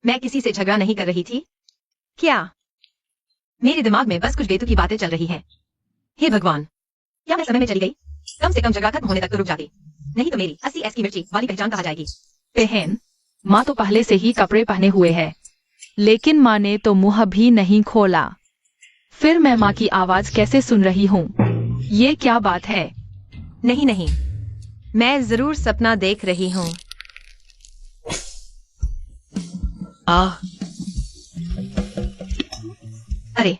मैं किसी से झगड़ा नहीं कर रही थी। क्या? मेरे दिमाग में बस कुछ बेतुकी बातें चल रही हैं। हे भगवान, क्या मैं समय में चली गई? कम से कम झगड़ा खत्म होने तक तो रुक जाती, नहीं तो मेरी 80 एस की मिर्ची वाली पहचान कहाँ जाएगी? बहन, माँ तो पहले से ही कपड़े पहने हुए है, लेकिन माँ ने तो मुंह भी नहीं खोला। फिर मैं माँ की आवाज कैसे सुन रही हूँ? ये क्या बात है? नहीं नहीं, मैं जरूर सपना देख रही हूँ। अरे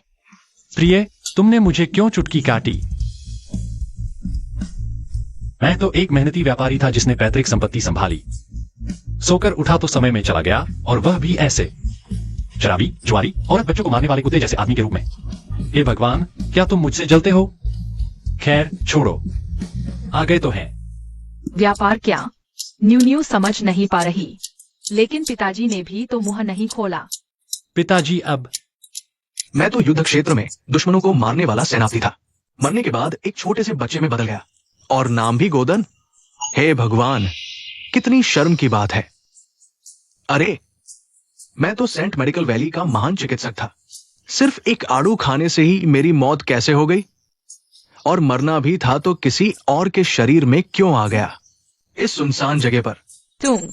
प्रिय, तुमने मुझे क्यों चुटकी काटी? मैं तो एक मेहनती व्यापारी था जिसने पैतृक संपत्ति संभाली। सोकर उठा तो समय में चला गया, और वह भी ऐसे शराबी, जुआरी, औरत बच्चों को मारने वाले कुत्ते जैसे आदमी के रूप में। हे भगवान, क्या तुम मुझसे जलते हो? खैर छोड़ो, आ गए तो हैं। व्यापार क्या? न्यू समझ नहीं पा रही, लेकिन पिताजी ने भी तो मुंह नहीं खोला। पिताजी अब मैं तो युद्ध क्षेत्र में दुश्मनों को मारने वाला सेनापति था। मरने के बाद एक छोटे से बच्चे में बदल गया, और नाम भी गोदन। हे भगवान, कितनी शर्म की बात है। अरे, मैं तो सेंट मेडिकल वैली का महान चिकित्सक था। सिर्फ एक आड़ू खाने से ही मेरी मौत कैसे हो गई? और मरना भी था तो किसी और के शरीर में क्यों आ गया, इस सुनसान जगह पर? तुम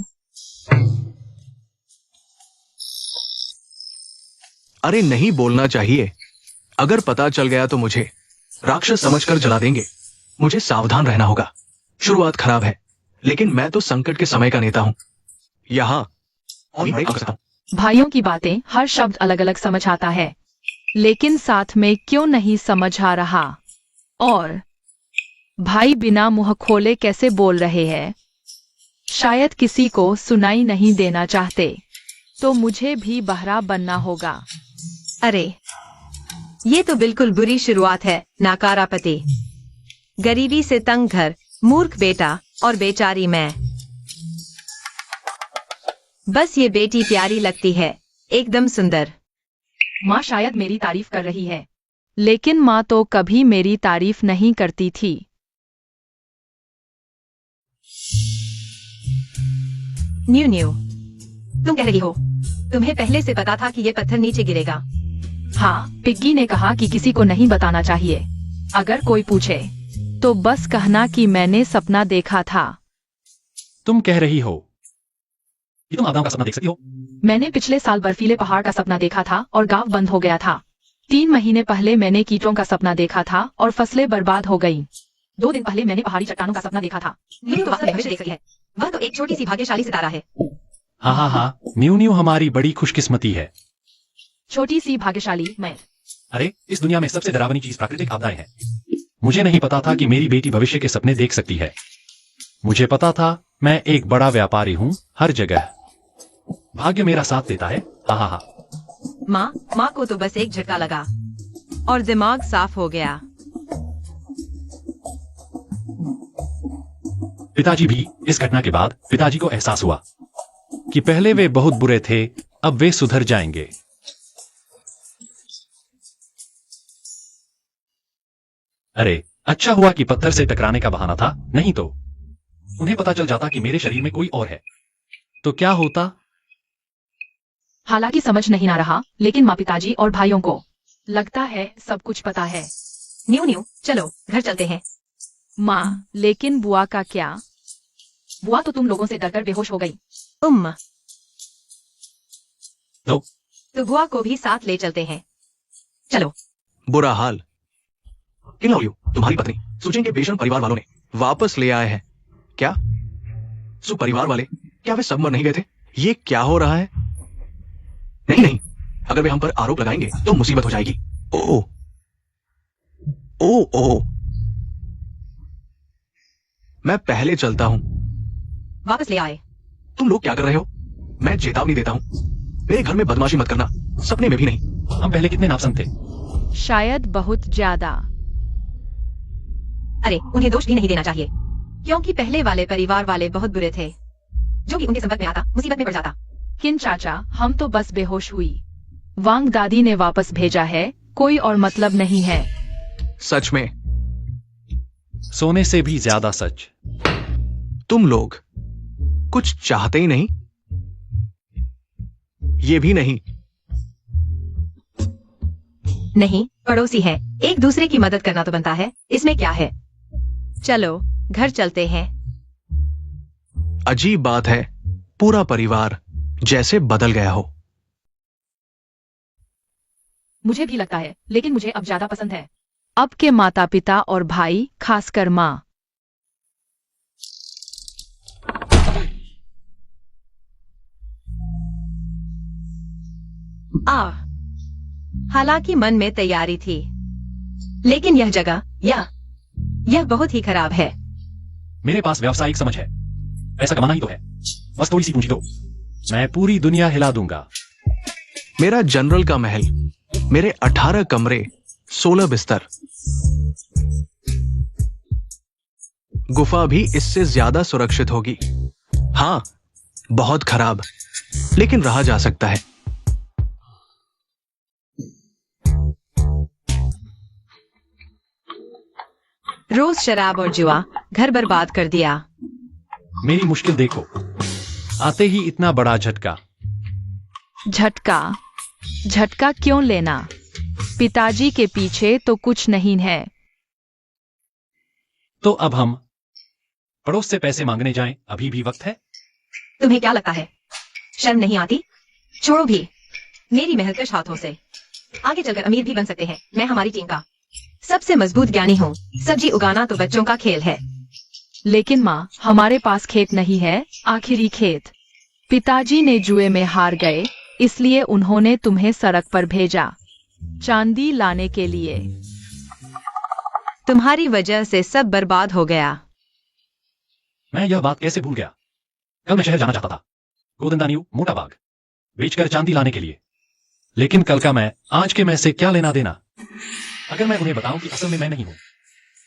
अरे नहीं बोलना चाहिए। अगर पता चल गया तो मुझे राक्षस समझकर जला देंगे। मुझे सावधान रहना होगा। शुरुआत खराब है, लेकिन मैं तो संकट के समय का नेता हूं। यहाँ और मैं आ सकता हूं। भाइयों की बातें हर शब्द अलग अलग समझ आता है, लेकिन साथ में क्यों नहीं समझ आ रहा? और भाई बिना मुंह खोले कैसे बोल रहे हैं? शायद किसी को सुनाई नहीं देना चाहते, तो मुझे भी बहरा बनना होगा। अरे, ये तो बिल्कुल बुरी शुरुआत है। नाकारा पति, गरीबी से तंग घर, मूर्ख बेटा, और बेचारी मैं। बस ये बेटी प्यारी लगती है, एकदम सुंदर। माँ शायद मेरी तारीफ कर रही है, लेकिन माँ तो कभी मेरी तारीफ नहीं करती थी। न्यू, तुम कह रही हो? तुम्हें पहले से पता था कि ये पत्थर नीचे गिरेगा? हाँ, पिग्गी ने कहा कि किसी को नहीं बताना चाहिए। अगर कोई पूछे तो बस कहना कि मैंने सपना देखा था। तुम कह रही हो कि तुम आदाम का सपना देख सकती हो? मैंने पिछले साल बर्फीले पहाड़ का सपना देखा था और गांव बंद हो गया था। 3 महीने पहले मैंने कीटों का सपना देखा था और फसलें बर्बाद हो गईं। 2 दिन पहले मैंने पहाड़ी चट्टानों का सपना देखा था। न्यू तो वास्तव में भविष्य देख रही है। वह तो एक छोटी सी भाग्यशाली सितारा है। हाँ, न्यू हमारी बड़ी खुशकिस्मती है। छोटी सी भाग्यशाली मैं? अरे, इस दुनिया में सबसे डरावनी चीज प्राकृतिक आपदाएं हैं। मुझे नहीं पता था कि मेरी बेटी भविष्य के सपने देख सकती है। मुझे पता था मैं एक बड़ा व्यापारी हूँ हर जगह। भाग्य मेरा साथ देता है। हाँ। माँ को तो बस एक झटका लगा और दिमाग साफ हो गया। पिताजी भी। इस घटना के बाद पिताजी को एहसास हुआ कि पहले वे बहुत बुरे थे, अब वे सुधर जाएंगे। अरे, अच्छा हुआ कि पत्थर से टकराने का बहाना था, नहीं तो उन्हें पता चल जाता कि मेरे शरीर में कोई और है, तो क्या होता? हालांकि समझ नहीं आ रहा, लेकिन माँ, पिताजी और भाइयों को लगता है सब कुछ पता है। न्यू, चलो घर चलते हैं। माँ, लेकिन बुआ का क्या? बुआ तो तुम लोगों से डरकर बेहोश हो गई। तो बुआ को भी साथ ले चलते हैं। चलो। बुरा हाल। तुम्हारी पत्नी सुचिन के बेशर्म परिवार वालों ने वापस ले आए हैं क्या? परिवार वाले, क्या वे सब मर नहीं गए थे? ये क्या हो रहा है? नहीं, अगर वे हम पर आरोप लगाएंगे तो मुसीबत हो जाएगी। ओ, मैं पहले चलता हूं। वापस ले आए। तुम लोग क्या कर रहे हो? मैं चेतावनी देता हूं, मेरे घर में बदमाशी मत करना, सपने में भी नहीं। हम पहले कितने नापसंद थे? शायद बहुत ज्यादा। अरे, उन्हें दोष भी नहीं देना चाहिए, क्योंकि पहले वाले परिवार वाले बहुत बुरे थे। जो भी उनके संपर्क में आता, मुसीबत में पड़ जाता। किन चाचा, हम तो बस बेहोश हुई। वांग दादी ने वापस भेजा है, कोई और मतलब नहीं है। सच में? सोने से भी ज्यादा सच। तुम लोग कुछ चाहते ही नहीं? ये भी नहीं। नहीं, पड़ोसी है, एक दूसरे की मदद करना तो बनता है, इसमें क्या है? चलो घर चलते हैं। अजीब बात है, पूरा परिवार जैसे बदल गया हो। मुझे भी लगता है, लेकिन मुझे अब ज्यादा पसंद है। अब के माता पिता और भाई, खासकर माँ। हालांकि मन में तैयारी थी, लेकिन यह जगह यह बहुत ही खराब है। मेरे पास व्यावसायिक समझ है, ऐसा कमाना ही तो है। बस थोड़ी सी पूंजी दो, मैं पूरी दुनिया हिला दूंगा। मेरा जनरल का महल, मेरे 18 कमरे, 16 बिस्तर। गुफा भी इससे ज्यादा सुरक्षित होगी। हाँ, बहुत खराब, लेकिन रहा जा सकता है। रोज शराब और जुआ घर बर्बाद कर दिया। मेरी मुश्किल देखो, आते ही इतना बड़ा झटका। झटका क्यों लेना? पिताजी के पीछे तो कुछ नहीं है। तो अब हम पड़ोस से पैसे मांगने जाएं, अभी भी वक्त है? तुम्हें क्या लगता है, शर्म नहीं आती? छोड़ो भी, मेरी मेहनतकश हाथों से आगे चलकर अमीर भी बन सकते हैं। मैं हमारी टीम का सबसे मजबूत ज्ञानी हूँ। सब्जी उगाना तो बच्चों का खेल है। लेकिन माँ, हमारे पास खेत नहीं है, आखिरी खेत। पिताजी ने जुए में हार गए, इसलिए उन्होंने तुम्हें सड़क पर भेजा, चांदी लाने के लिए। तुम्हारी वजह से सब बर्बाद हो गया। मैं यह बात कैसे भूल गया? कल मैं शहर जाना चाहता था, गोदंदानियों मोटा बाग बेचकर चांदी लाने के लिए। लेकिन कल का मैं आज के मैं से क्या लेना देना? अगर मैं उन्हें बताऊं कि असल में मैं नहीं हूं,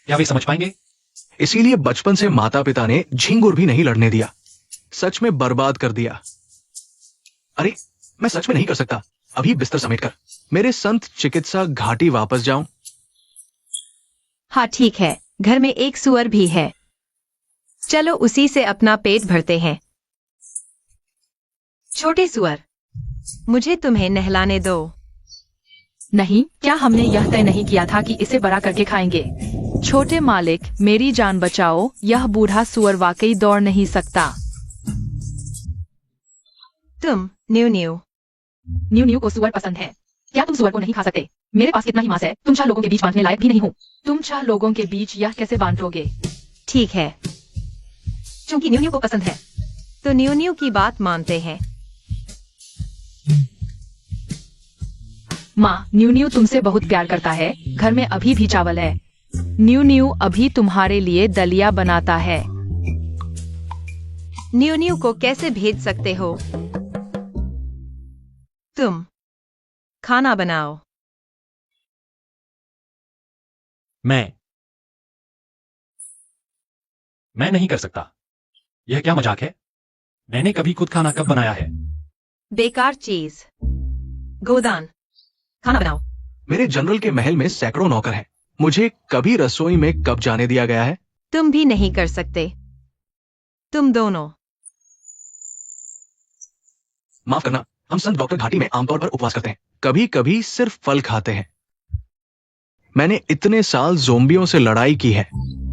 क्या वे समझ पाएंगे? इसीलिए बचपन से माता पिता ने झिंगुर भी नहीं लड़ने दिया। सच में बर्बाद कर दिया। अरे, मैं सच में नहीं कर सकता। अभी बिस्तर समेटकर मेरे संत चिकित्सा घाटी वापस जाऊं। हाँ ठीक है, घर में एक सुअर भी है, चलो उसी से अपना पेट भरते हैं। छोटे सुअर, मुझे तुम्हें नहलाने दो। नहीं, क्या हमने यह तय नहीं किया था कि इसे बड़ा करके खाएंगे? छोटे मालिक, मेरी जान बचाओ, यह बूढ़ा सुअर वाकई दौड़ नहीं सकता। तुम न्यू को सुअर पसंद है। क्या तुम सुअर को नहीं खा सकते? मेरे पास कितना ही मांस है, तुम 4 लोगों के बीच बांटने लायक भी नहीं हूँ। तुम 4 लोगों के बीच यह कैसे बांटोगे? ठीक है, चूंकि न्यू को पसंद है, तो न्यू की बात मानते हैं। माँ, न्यू तुमसे बहुत प्यार करता है। घर में अभी भी चावल है। न्यू अभी तुम्हारे लिए दलिया बनाता है। न्यू को कैसे भेज सकते हो? तुम खाना बनाओ। मैं नहीं कर सकता। यह क्या मजाक है? मैंने कभी खुद खाना कब बनाया है? बेकार चीज। गोदान, खाना बनाओ। मेरे जनरल के महल में सैकड़ों नौकर हैं। मुझे कभी रसोई में कब जाने दिया गया है? तुम भी नहीं कर सकते। तुम दोनों। माफ करना, हम संत डॉक्टर घाटी में आमतौर पर उपवास करते हैं, कभी कभी सिर्फ फल खाते हैं। मैंने इतने साल ज़ोंबियों से लड़ाई की है,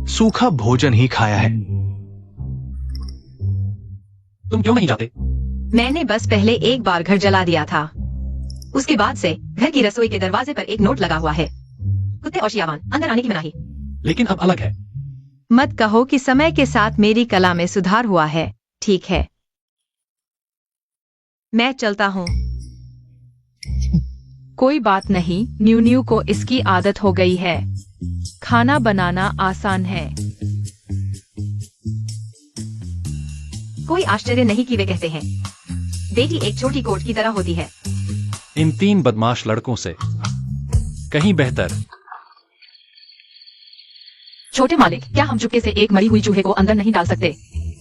सूखा भोजन ही खाया है। तुम क्यों नहीं जाते? मैंने बस पहले एक बार घर जला दिया था। उसके बाद से घर की रसोई के दरवाजे पर एक नोट लगा हुआ है, कुत्ते और शियावान अंदर आने की मनाही। लेकिन अब अलग है। मत कहो कि समय के साथ मेरी कला में सुधार हुआ है। ठीक है, मैं चलता हूँ। कोई बात नहीं, न्यू को इसकी आदत हो गई है। खाना बनाना आसान है। कोई आश्चर्य नहीं कि वे कहते हैं, बेटी एक छोटी कोट की तरह होती है। इन 3 बदमाश लड़कों से कहीं बेहतर। छोटे मालिक, क्या हम चुपके से एक मरी हुई चूहे को अंदर नहीं डाल सकते?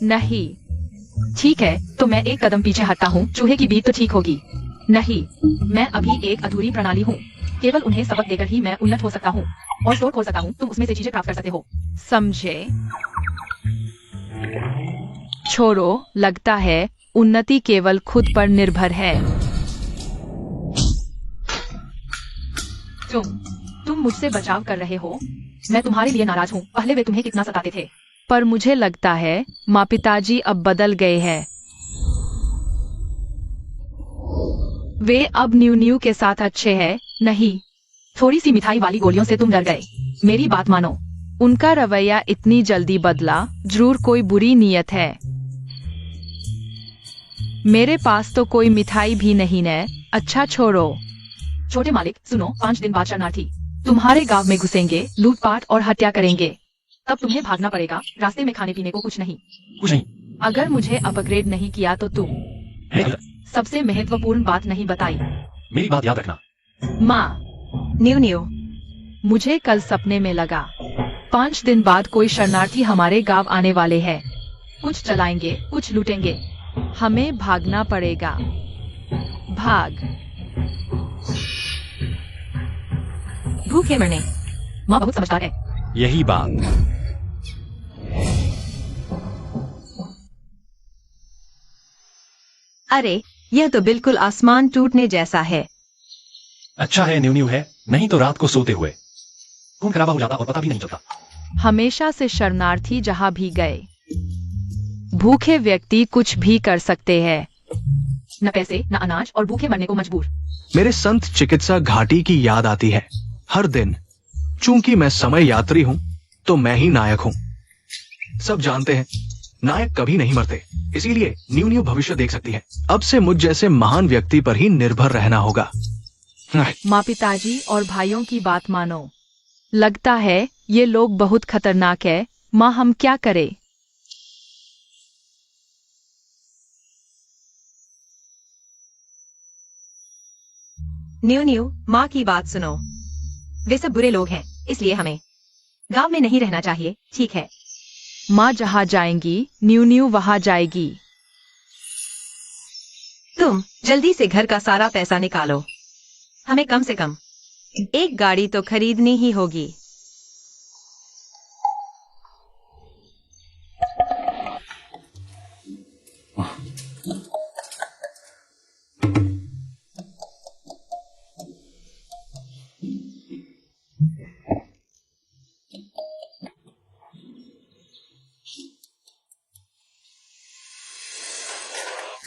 नहीं। ठीक है, तो मैं एक कदम पीछे हटता हूँ। चूहे की बीट तो ठीक होगी। नहीं, मैं अभी एक अधूरी प्रणाली हूँ। केवल उन्हें सबक देकर ही मैं उन्नत हो सकता हूँ और स्टोर खोल सकता हूँ। तुम उसमें से चीजें प्राप्त कर सकते हो, समझे? छोड़ो, लगता है उन्नति केवल खुद पर निर्भर है। तुम मुझसे बचाव कर रहे हो। मैं तुम्हारे लिए नाराज हूँ। पहले वे तुम्हें कितना सताते थे। पर मुझे लगता है माँ पिताजी अब बदल गए हैं। वे अब न्यू के साथ अच्छे हैं। नहीं, थोड़ी सी मिठाई वाली गोलियों से तुम डर गए। मेरी बात मानो। उनका रवैया इतनी जल्दी बदला, जरूर कोई बुरी नीयत है। मेरे पास तो कोई मिठाई भी नहीं है। अच्छा छोड़ो। छोटे मालिक सुनो, 5 दिन बाद शरणार्थी तुम्हारे गांव में घुसेंगे, लूटपाट और हत्या करेंगे। तब तुम्हें भागना पड़ेगा। रास्ते में खाने पीने को कुछ नहीं। अगर मुझे अपग्रेड नहीं किया तो तुम सबसे महत्वपूर्ण बात नहीं बताई। मेरी बात याद रखना। माँ, न्यू मुझे कल सपने में लगा 5 दिन बाद कोई शरणार्थी हमारे गांव आने वाले हैं। कुछ चलाएंगे, कुछ लूटेंगे। हमें भागना पड़ेगा। भाग। भूखे मरने। माँ बहुत समझदार है। यही बात। अरे यह तो बिल्कुल आसमान टूटने जैसा है। अच्छा है न्यू है, नहीं तो रात को सोते हुए खून खराबा हो जाता और पता भी नहीं चलता। हमेशा से शरणार्थी जहाँ भी गए, भूखे व्यक्ति कुछ भी कर सकते हैं। न पैसे, न अनाज और भूखे मरने को मजबूर। मेरे संत चिकित्सा घाटी की याद आती है हर दिन। चूंकि मैं समय यात्री हूँ तो मैं ही नायक हूँ। सब जानते हैं नायक कभी नहीं मरते, इसीलिए न्यू भविष्य देख सकती है। अब से मुझ जैसे महान व्यक्ति पर ही निर्भर रहना होगा। माँ पिताजी और भाइयों की बात मानो। लगता है ये लोग बहुत खतरनाक है। माँ, हम क्या करें? न्यू माँ की बात सुनो। वे सब बुरे लोग हैं, इसलिए हमें गांव में नहीं रहना चाहिए। ठीक है? माँ जहाँ जाएंगी, न्यू वहाँ जाएगी। तुम जल्दी से घर का सारा पैसा निकालो। हमें कम से कम एक गाड़ी तो खरीदनी ही होगी।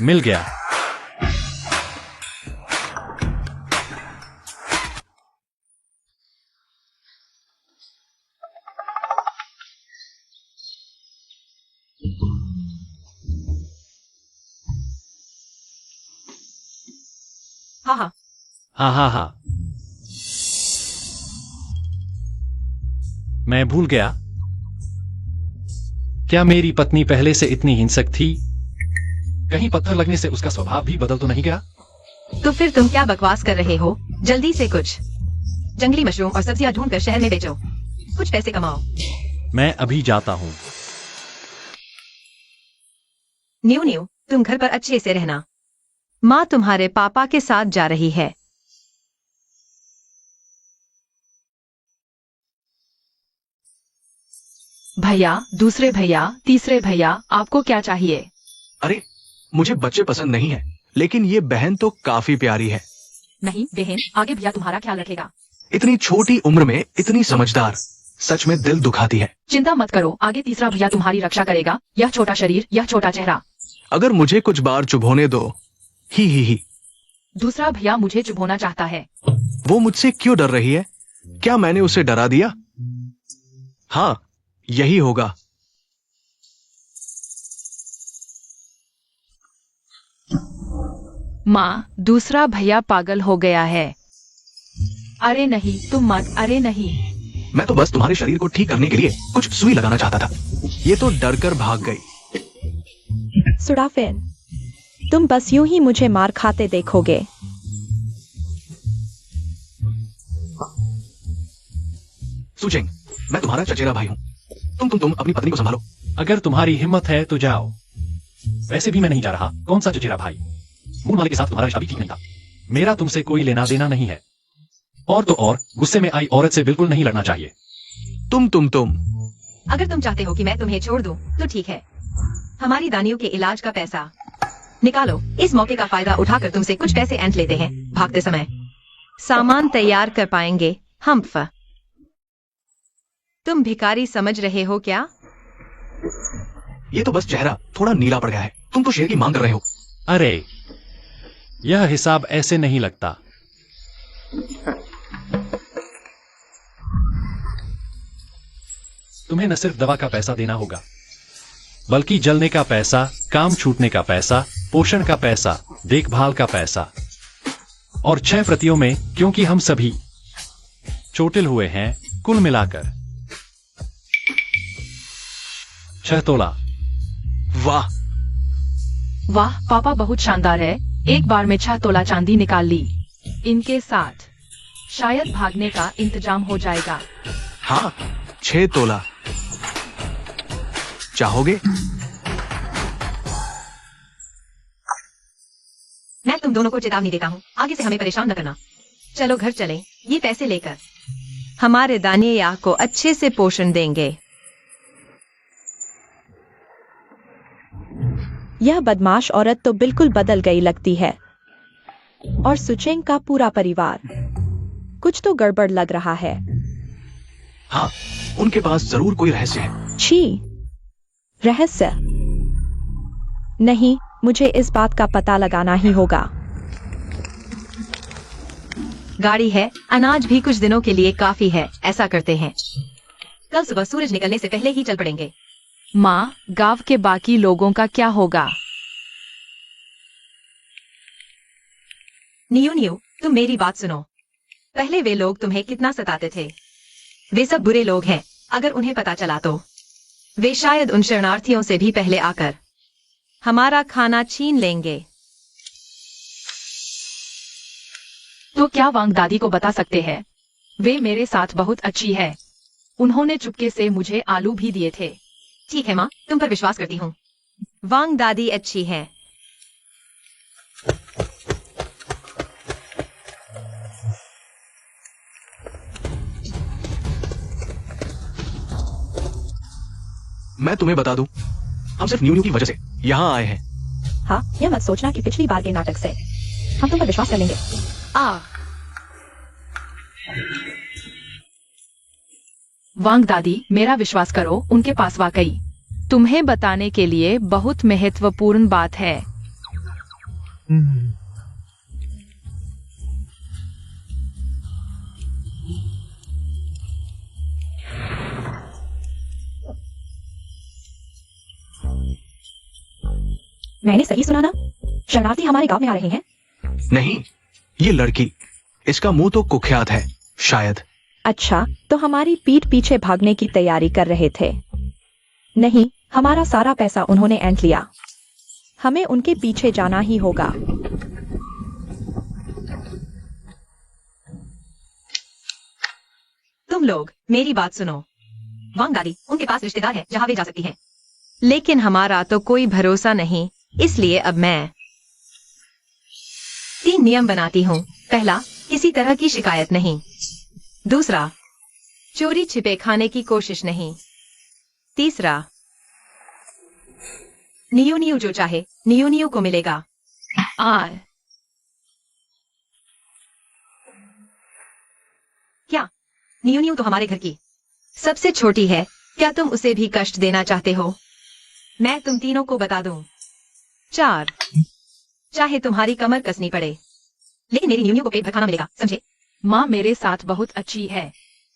मिल गया। हाँ। हाँ। मैं भूल गया। क्या मेरी पत्नी पहले से इतनी हिंसक थी? कहीं पत्थर लगने से उसका स्वभाव भी बदल तो नहीं गया? तो फिर तुम क्या बकवास कर रहे हो? जल्दी से कुछ जंगली मशरूम और सब्जियां ढूंढकर शहर में बेचो। कुछ पैसे कमाओ। मैं अभी जाता हूँ। न्यू तुम घर पर अच्छे से रहना। माँ तुम्हारे पापा के साथ जा रही है। भैया, दूसरे भैया, तीसरे भैया, आपको क्या चाहिए? अरे मुझे बच्चे पसंद नहीं है, लेकिन ये बहन तो काफी प्यारी है। नहीं बहन, आगे भैया तुम्हारा ख्याल रखेगा। इतनी छोटी उम्र में इतनी समझदार, सच में दिल दुखाती है। चिंता मत करो, आगे तीसरा भैया तुम्हारी रक्षा करेगा। यह छोटा शरीर, यह छोटा चेहरा। अगर मुझे कुछ बार चुभोने दो। ही। दूसरा भैया मुझे चुभोना चाहता है। वो मुझसे क्यों डर रही है? क्या मैंने उसे डरा दिया? हाँ, यही होगा। माँ, दूसरा भैया पागल हो गया है। अरे नहीं, तुम मत। अरे नहीं। मैं तो बस तुम्हारे शरीर को ठीक करने के लिए कुछ सुई लगाना चाहता था। ये तो डरकर भाग गई। सुडाफेन, तुम बस यूं ही मुझे मार खाते देखोगे। सुचेंग, मैं तुम्हारा चचेरा भाई हूँ। तुम अपनी पत्नी को संभालो। अगर तुम्हारी हिम्मत है तो जाओ। वैसे भी मैं नहीं जा रहा। कौन सा चचेरा भाई? मूल वाले के साथ तुम्हारा रिश्ता भी ठीक नहीं था। मेरा तुमसे कोई लेना देना नहीं है। और तो और, गुस्से में आई औरत से बिल्कुल नहीं लड़ना चाहिए। तुम अगर तुम चाहते हो कि मैं तुम्हें छोड़ दूं, तो ठीक है। हमारी दानियों के इलाज का पैसा निकालो। इस मौके का फायदा उठाकर तुमसे कुछ पैसे ऐंठ लेते हैं भागते समय। सामान तैयार कर पाएंगे हम्फ। तुम भिखारी समझ रहे हो क्या? ये तो बस चेहरा थोड़ा नीला पड़ गया है। तुम तो शेर की मांग कर रहे हो। अरे यह हिसाब ऐसे नहीं लगता। तुम्हें न सिर्फ दवा का पैसा देना होगा, बल्कि जलने का पैसा, काम छूटने का पैसा, पोषण का पैसा, देखभाल का पैसा, और 6 प्रतियों में, क्योंकि हम सभी चोटिल हुए हैं, कुल मिलाकर 6 तोला। वाह वाह पापा, बहुत शानदार है। एक बार में 6 तोला चांदी निकाल ली। इनके साथ शायद भागने का इंतजाम हो जाएगा। हाँ, 6 तोला चाहोगे? मैं तुम दोनों को चेतावनी देता हूँ, आगे से हमें परेशान न करना। चलो घर चलें, ये पैसे लेकर। हमारे दानिया को अच्छे से पोषण देंगे। यह बदमाश औरत तो बिल्कुल बदल गई लगती है। और सुचेंग का पूरा परिवार। कुछ तो गड़बड़ लग रहा है। हाँ, उनके पास जरूर कोई रहस्य है। छी, रहस्य नहीं, मुझे इस बात का पता लगाना ही होगा। गाड़ी है, अनाज भी कुछ दिनों के लिए काफी है। ऐसा करते हैं, कल सुबह सूरज निकलने से पहले ही चल पड़ेंगे। माँ, गांव के बाकी लोगों का क्या होगा? नियू नियू, तुम मेरी बात सुनो। पहले वे लोग तुम्हें कितना सताते थे। वे सब बुरे लोग हैं। अगर उन्हें पता चला तो वे शायद उन शरणार्थियों से भी पहले आकर हमारा खाना छीन लेंगे। तो क्या वांग दादी को बता सकते हैं? वे मेरे साथ बहुत अच्छी है। उन्होंने चुपके से मुझे आलू भी दिए थे। ठीक है माँ, तुम पर विश्वास करती हूँ। वांग दादी अच्छी है। मैं तुम्हें बता दूं, हम सिर्फ न्यू न्यू की वजह से यहाँ आए हैं। हाँ, यह मत सोचना कि पिछली बार के नाटक से हम तुम पर विश्वास कर लेंगे। वांग दादी, मेरा विश्वास करो, उनके पास वाकई तुम्हें बताने के लिए बहुत महत्वपूर्ण बात है। मैंने सही सुना ना? शरणार्थी हमारे गांव में आ रहे हैं। नहीं, ये लड़की, इसका मुंह तो कुख्यात है शायद। अच्छा, तो हमारी पीठ पीछे भागने की तैयारी कर रहे थे। नहीं, हमारा सारा पैसा उन्होंने ऐंठ लिया। हमें उनके पीछे जाना ही होगा। तुम लोग मेरी बात सुनो। वांग दादी, उनके पास रिश्तेदार है जहाँ वे जा सकती हैं। लेकिन हमारा तो कोई भरोसा नहीं, इसलिए अब मैं 3 नियम बनाती हूँ। पहला, किसी तरह की शिकायत नहीं। दूसरा, चोरी छिपे खाने की कोशिश नहीं। तीसरा, नियू नियू जो चाहे नियू नियू को मिलेगा। क्या? नियू नियू तो हमारे घर की सबसे छोटी है। क्या तुम उसे भी कष्ट देना चाहते हो? मैं तुम तीनों को बता दूं। 4, चाहे तुम्हारी कमर कसनी पड़े, लेकिन मेरी न्यूनियों को पेट भर खाना मिलेगा, समझे? माँ मेरे साथ बहुत अच्छी है।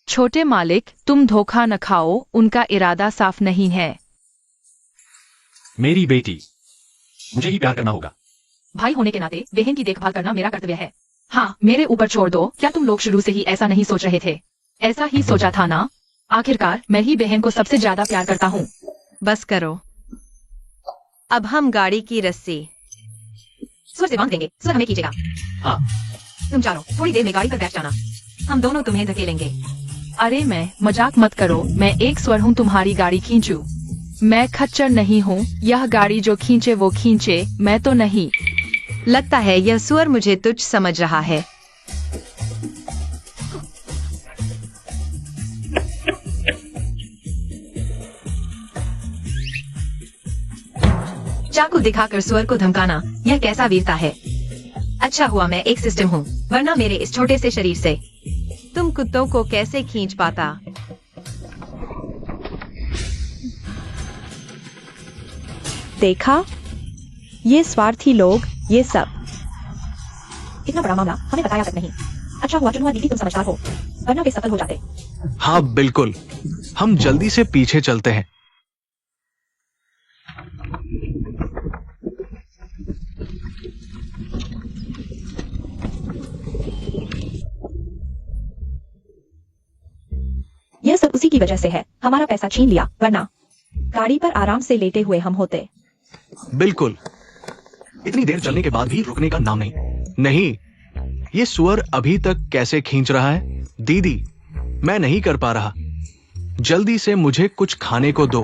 छोटे मालिक, तुम धोखा न खाओ, उनका इरादा साफ नहीं है। मेरी बेटी, मुझे ही प्यार करना होगा। भाई होने के नाते बहन की देखभाल करना मेरा कर्तव्य है। हाँ, मेरे ऊपर छोड़ दो। क्या तुम लोग शुरू से ही ऐसा नहीं सोच रहे थे? ऐसा ही सोचा था ना? आखिरकार मैं ही बहन को सबसे ज्यादा प्यार करता हूँ। बस करो। अब हम गाड़ी की रस्सी स्वर से बांध देंगे। स्वर हमें कीजिएगा। हाँ, तुम चारों थोड़ी देर में गाड़ी पर बैठ जाना। हम दोनों तुम्हें धकेलेंगे। अरे मैं मजाक मत करो। मैं एक स्वर हूँ तुम्हारी गाड़ी खींचू। मैं खच्चर नहीं हूँ। यह गाड़ी जो खींचे वो खींचे, मैं तो नहीं। लगता है यह सुअर मुझे तुच्छ समझ रहा है। चाकू दिखाकर सुअर को धमकाना, यह कैसा वीरता है। अच्छा हुआ मैं एक सिस्टम हूँ, वरना मेरे इस छोटे से शरीर से तुम कुत्तों को कैसे खींच पाता। देखा, ये स्वार्थी लोग, ये सब। इतना बड़ा मामला हमें बताया तक नहीं। अच्छा हुआ चुनुआ दीदी तुम समझदार हो, वरना वे सफल हो जाते। हाँ बिल्कुल, हम जल्दी से पीछे चलते हैं। यह सब उसी की वजह से है, हमारा पैसा छीन लिया, वरना गाड़ी पर आराम से लेटे हुए हम होते। बिल्कुल, इतनी देर चलने के बाद भी रुकने का नाम नहीं। नहीं, ये सुअर अभी तक कैसे खींच रहा है? दीदी, मैं नहीं कर पा रहा, जल्दी से मुझे कुछ खाने को दो।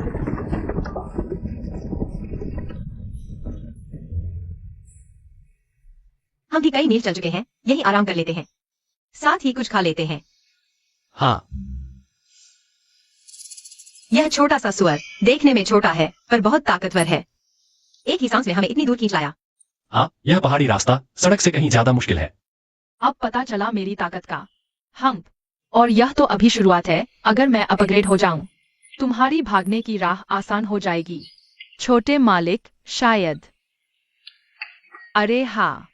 हम भी कई मील चल चुके हैं, यही आराम कर लेते हैं, साथ ही कुछ खा लेते हैं। हाँ, यह छोटा सा सुअर देखने में छोटा है, पर बहुत ताकतवर है। एक ही सांस में हमें इतनी दूर खींच लाया। हाँ, यह पहाड़ी रास्ता सड़क से कहीं ज्यादा मुश्किल है। अब पता चला मेरी ताकत का हम। और यह तो अभी शुरुआत है, अगर मैं अपग्रेड हो जाऊं, तुम्हारी भागने की राह आसान हो जाएगी, छोटे मालिक। शायद। अरे हाँ,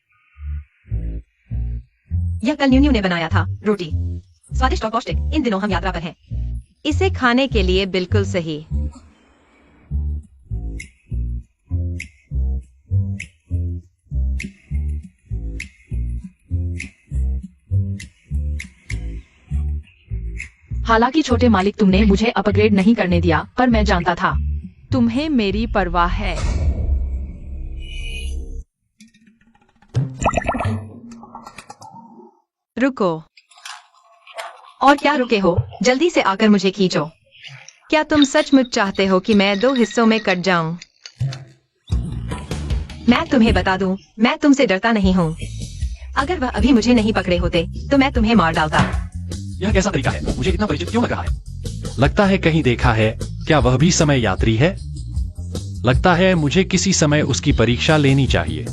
यह कल न्यू ने बनाया था, रोटी स्वादिष्ट और पौष्टिक। इन दिनों हम यात्रा पर हैं, इसे खाने के लिए बिल्कुल सही। हालांकि छोटे मालिक तुमने मुझे अपग्रेड नहीं करने दिया, पर मैं जानता था तुम्हें मेरी परवाह है। रुको। और क्या रुके हो, जल्दी से आकर मुझे खींचो। क्या तुम सचमुच चाहते हो कि मैं 2 हिस्सों में कट जाऊं? मैं तुम्हें बता दूं, मैं तुमसे डरता नहीं हूं। अगर वह अभी मुझे नहीं पकड़े होते तो मैं तुम्हें मार डालता। यह कैसा तरीका है? मुझे इतना परिचित क्यों लग रहा है? लगता है कहीं देखा है। क्या वह भी समय यात्री है? लगता है मुझे किसी समय उसकी परीक्षा लेनी चाहिए।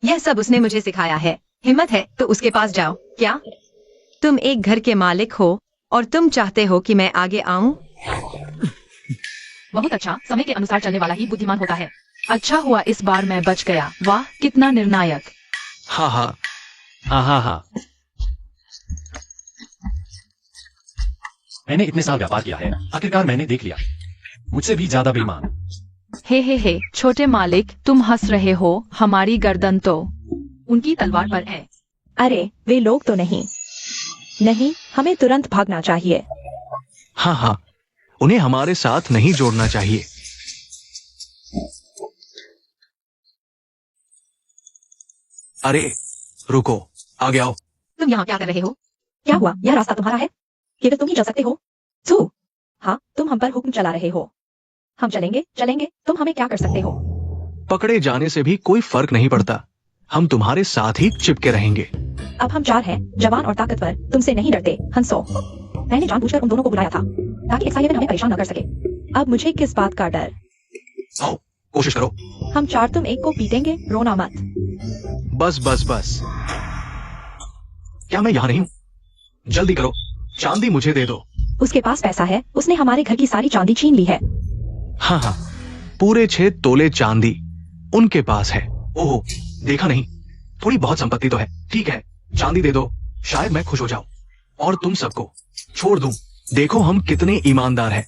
यह सब उसने मुझे सिखाया है। हिम्मत है तो उसके पास जाओ। क्या तुम एक घर के मालिक हो और तुम चाहते हो कि मैं आगे आऊं? बहुत अच्छा, समय के अनुसार चलने वाला ही बुद्धिमान होता है। अच्छा हुआ इस बार मैं बच गया। वाह, कितना निर्णायक। हाँ हाँ हाँ हाँ हाँ, मैंने इतने साल व्यापार किया है, आखिरकार मैंने देख लिया। मुझसे भी ज्यादा बेईमान। हे, छोटे मालिक, तुम हंस रहे हो। हमारी गर्दन तो उनकी तलवार पर है। अरे वे लोग तो नहीं। नहीं, हमें तुरंत भागना चाहिए। हाँ हाँ, उन्हें हमारे साथ नहीं जोड़ना चाहिए। अरे रुको, आगे आओ। तुम यहाँ क्या कर रहे हो? क्या हुआ, यह रास्ता तुम्हारा है? केवल तुम ही चल सकते हो। सू, हाँ, तुम हम पर हुक्म चला रहे हो। हम चलेंगे चलेंगे, तुम हमें क्या कर सकते हो? पकड़े जाने से भी कोई फर्क नहीं पड़ता, हम तुम्हारे साथ ही चिपके रहेंगे। अब हम 4 हैं, जवान और ताकतवर, तुमसे नहीं डरते। हंसो। मैंने जानबूझकर उन दोनों को बुलाया था ताकि एक्साइटमेंट हमें परेशान न कर सके। अब मुझे किस बात का डर? आओ, कोशिश करो। हम 4 तुम एक को पीटेंगे, रोना मत। बस बस बस, क्या मैं यहाँ नहीं हूँ? जल्दी करो, चांदी मुझे दे दो। उसके पास पैसा है, उसने हमारे घर की सारी चांदी छीन ली है। हाँ हाँ, पूरे 6 तोले चांदी उनके पास है। ओह, देखा नहीं, थोड़ी बहुत संपत्ति तो है। ठीक है, चांदी दे दो, शायद मैं खुश हो जाऊं और तुम सबको छोड़ दूं। देखो हम कितने ईमानदार हैं,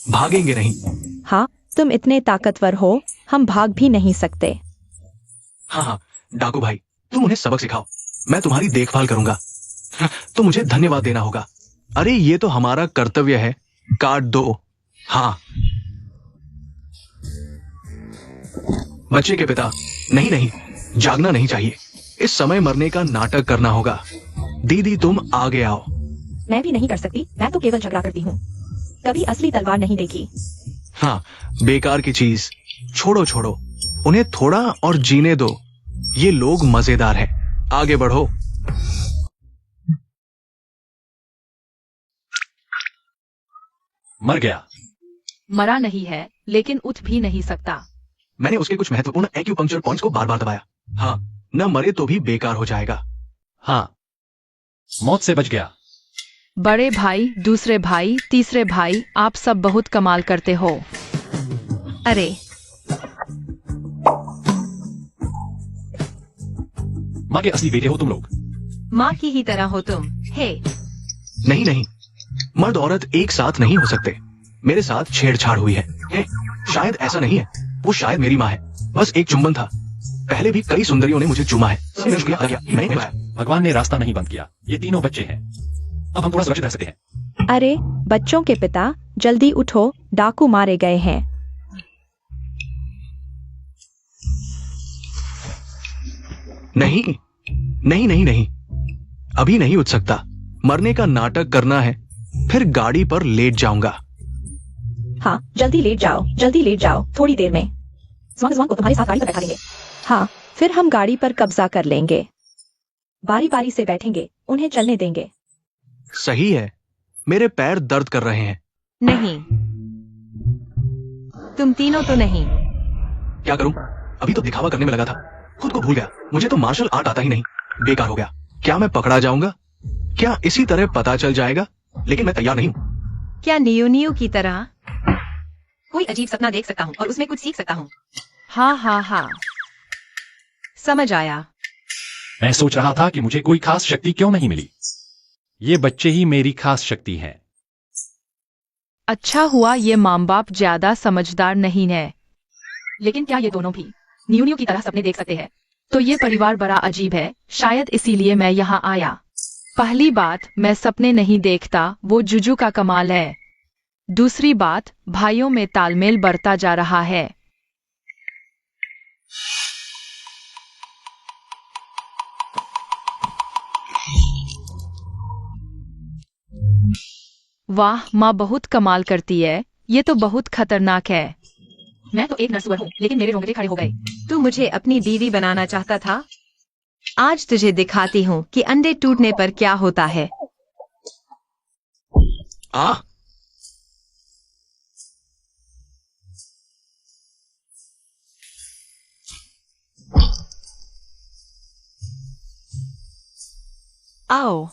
भागेंगे नहीं। हाँ, तुम इतने ताकतवर हो, हम भाग भी नहीं सकते। हाँ हाँ, डाकू भाई, तुम उन्हें सबक सिखाओ, मैं तुम्हारी देखभाल करूंगा। तो मुझे धन्यवाद देना होगा। अरे ये तो हमारा कर्तव्य है, काट दो। हाँ, बच्चे के पिता, नहीं नहीं, जागना नहीं चाहिए, इस समय मरने का नाटक करना होगा। दीदी तुम आगे आओ। मैं भी नहीं कर सकती, मैं तो केवल झगड़ा करती हूँ, कभी असली तलवार नहीं देखी। हाँ, बेकार की चीज, छोड़ो छोड़ो, उन्हें थोड़ा और जीने दो। ये लोग मजेदार हैं, आगे बढ़ो। मर गया। मरा नहीं है, लेकिन उठ भी नहीं सकता। मैंने उसके कुछ महत्वपूर्ण एक्यूपंक्चर पॉइंट्स को बार बार दबाया। हाँ, न मरे तो भी बेकार हो जाएगा। हाँ, मौत से बच गया। बड़े भाई, दूसरे भाई, तीसरे भाई, आप सब बहुत कमाल करते हो। अरे माँ के असली बेटे हो तुम लोग। माँ की ही तरह हो तुम। हे, नहीं नहीं, मर्द औरत एक साथ नहीं हो सकते। मेरे साथ छेड़छाड़ हुई है। शायद ऐसा नहीं है, वो शायद मेरी माँ है। बस एक चुंबन था। पहले भी कई सुंदरियों ने मुझे चूमा है। सबने शुक्रिया अदा किया, मैंने निभाया। भगवान ने रास्ता नहीं बंद किया। ये तीनों बच्चे हैं, अब हम थोड़ा सुरक्षित रह सकते हैं। अरे बच्चों के पिता, जल्दी उठो, डाकू मारे गए हैं। नहीं नहीं नहीं नहीं, अभी नहीं उठ सकता। मरने का नाटक करना है, फिर गाड़ी पर लेट जाऊंगा। हाँ, जल्दी लेट जाओ, जल्दी लेट जाओ, थोड़ी देर में स्वांग को तुम्हारे साथ गाड़ी पर बैठा देंगे। हाँ, फिर हम गाड़ी पर कब्जा कर लेंगे। बारी बारी से बैठेंगे, उन्हें चलने देंगे। सही है, मेरे पैर दर्द कर रहे हैं। नहीं, तुम तीनों तो नहीं। क्या करूं? अभी तो दिखावा करने में लगा था, खुद को भूल गया। मुझे तो मार्शल आर्ट आता ही नहीं। बेकार हो गया। क्या मैं पकड़ा जाऊंगा? क्या इसी तरह पता चल जाएगा? लेकिन मैं तैयार नहीं हूं। क्या नियो की तरह कोई अजीब सपना देख सकता हूँ और उसमें कुछ सीख सकता हूँ? हाँ हाँ हाँ, समझ आया। मैं सोच रहा था कि मुझे कोई खास शक्ति क्यों नहीं मिली। ये बच्चे ही मेरी खास शक्ति हैं। अच्छा हुआ ये माँ बाप ज्यादा समझदार नहीं है। लेकिन क्या ये दोनों भी न्यू की तरह सपने देख सकते हैं? तो ये परिवार बड़ा अजीब है, शायद इसीलिए मैं यहाँ आया। पहली बात, मैं सपने नहीं देखता, वो जुजू का कमाल है। दूसरी बात, भाइयों में तालमेल बढ़ता जा रहा है। वाह, माँ बहुत कमाल करती है। ये तो बहुत खतरनाक है। मैं तो एक नरसुअर हूँ, लेकिन मेरे रोंगटे खड़े हो गए। तू मुझे अपनी बीवी बनाना चाहता था? आज तुझे दिखाती हूँ कि अंडे टूटने पर क्या होता है। आ आओ।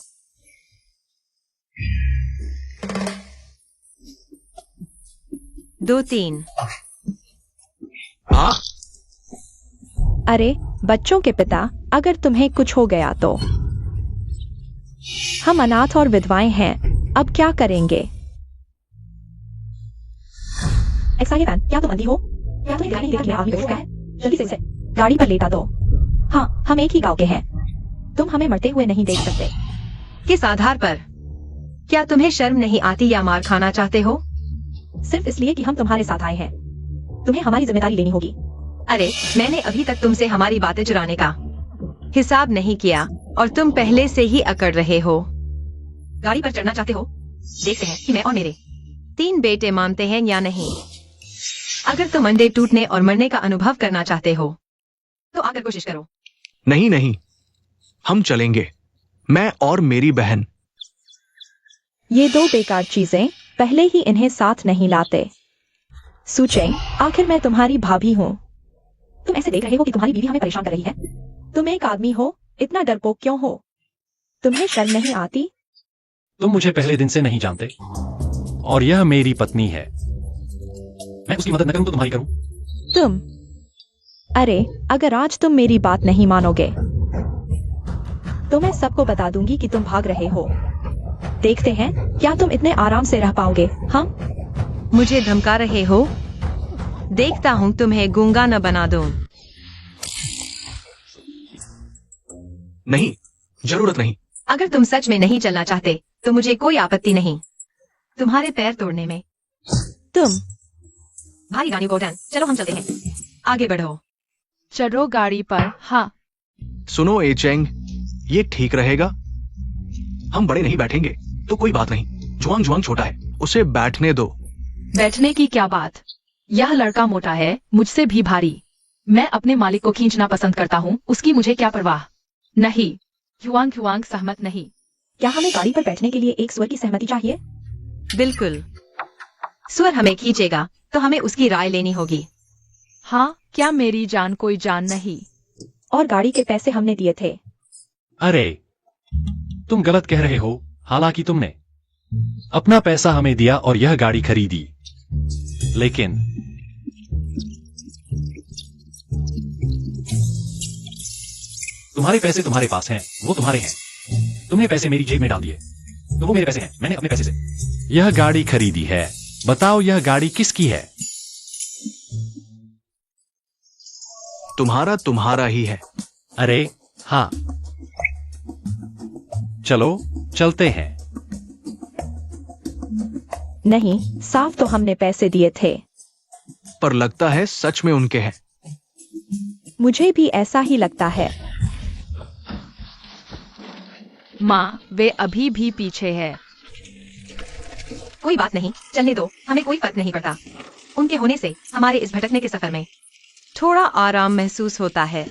दो तीन। आ अरे बच्चों के पिता, अगर तुम्हें कुछ हो गया तो? हम अनाथ और विधवाएं हैं, अब क्या करेंगे? एक्साइड फैन, क्या तुम अंधी हो? क्या तुम्हें दिखाई नहीं देता कि मैं आदमी बेहोश हो गया है? जल्दी से इसे गाड़ी पर लेटा दो। हाँ, हम एक ही गांव के हैं। तुम हमें मरते हुए नहीं देख सकते। किस आधार पर? क्या तुम्हें शर्म नहीं आती या मार खाना चाहते हो? सिर्फ इसलिए कि हम तुम्हारे साथ आए हैं। तुम्हें हमारी जिम्मेदारी लेनी होगी। अरे, मैंने अभी तक तुमसे हमारी बातें चुराने का हिसाब नहीं किया और तुम पहले से ही अकड़ रहे हो। गाड़ी पर चढ़ना चाहते हो? देखते हैं कि मैं और मेरे 3 बेटे मानते हैं या नहीं। अगर तुम अंडे टूटने और मरने का अनुभव करना चाहते हो तो आकर कोशिश करो। नहीं नहीं, हम चलेंगे, मैं और मेरी बहन। ये 2 बेकार चीजें, पहले ही इन्हें साथ नहीं लाते। सूचें, आखिर मैं तुम्हारी भाभी हूँ। तुम ऐसे देख रहे हो कि तुम्हारी बीवी हमें परेशान कर रही है। तुम एक आदमी हो, इतना डरपोक क्यों हो? तुम्हें शर्म नहीं आती? तुम मुझे पहले दिन से नहीं जानते और यह मेरी पत्नी है। मैं उसकी मदद न करूं तो तुम्हारी करूं? तुम? अरे, अगर आज तुम मेरी बात नहीं मानोगे तो मैं सबको बता दूंगी कि तुम भाग रहे हो। देखते हैं क्या तुम इतने आराम से रह पाओगे। हम मुझे धमका रहे हो? देखता हूँ तुम्हें गूंगा न बना दूं। नहीं, जरूरत नहीं। अगर तुम सच में नहीं चलना चाहते तो मुझे कोई आपत्ति नहीं तुम्हारे पैर तोड़ने में। तुम भारी गाड़ी गोडन, चलो हम चलते हैं। आगे बढ़ो। चलो गाड़ी पर। हाँ, सुनो एचेंग, ये ठीक रहेगा? हम बड़े नहीं बैठेंगे तो कोई बात नहीं। जुआंग जुआंग छोटा है, उसे बैठने दो। बैठने की क्या बात? यह लड़का मोटा है, मुझसे भी भारी। मैं अपने मालिक को खींचना पसंद करता हूँ, उसकी मुझे क्या परवाह। नहीं, जुआंग जुआंग सहमत नहीं। क्या हमें गाड़ी पर बैठने के लिए एक स्वर की सहमति चाहिए? बिल्कुल। स्वर हमें खींचेगा तो हमें उसकी राय लेनी होगी। हाँ, क्या मेरी जान कोई जान नहीं? और गाड़ी के पैसे हमने दिए थे। अरे, तुम गलत कह रहे हो। हालांकि तुमने अपना पैसा हमें दिया और यह गाड़ी खरीदी, लेकिन तुम्हारे पैसे तुम्हारे पास हैं, वो तुम्हारे हैं। तुमने पैसे मेरी जेब में डाल दिए, तो वो मेरे पैसे हैं। मैंने अपने पैसे से यह गाड़ी खरीदी है। बताओ, यह गाड़ी किसकी है? तुम्हारा ही है। अरे हाँ, चलो चलते हैं। नहीं, साफ तो हमने पैसे दिए थे। पर लगता है सच में उनके हैं। मुझे भी ऐसा ही लगता है। माँ, वे अभी भी पीछे है। कोई बात नहीं, चलने दो, हमें कोई फर्क नहीं पड़ता। उनके होने से हमारे इस भटकने के सफर में थोड़ा आराम महसूस होता है।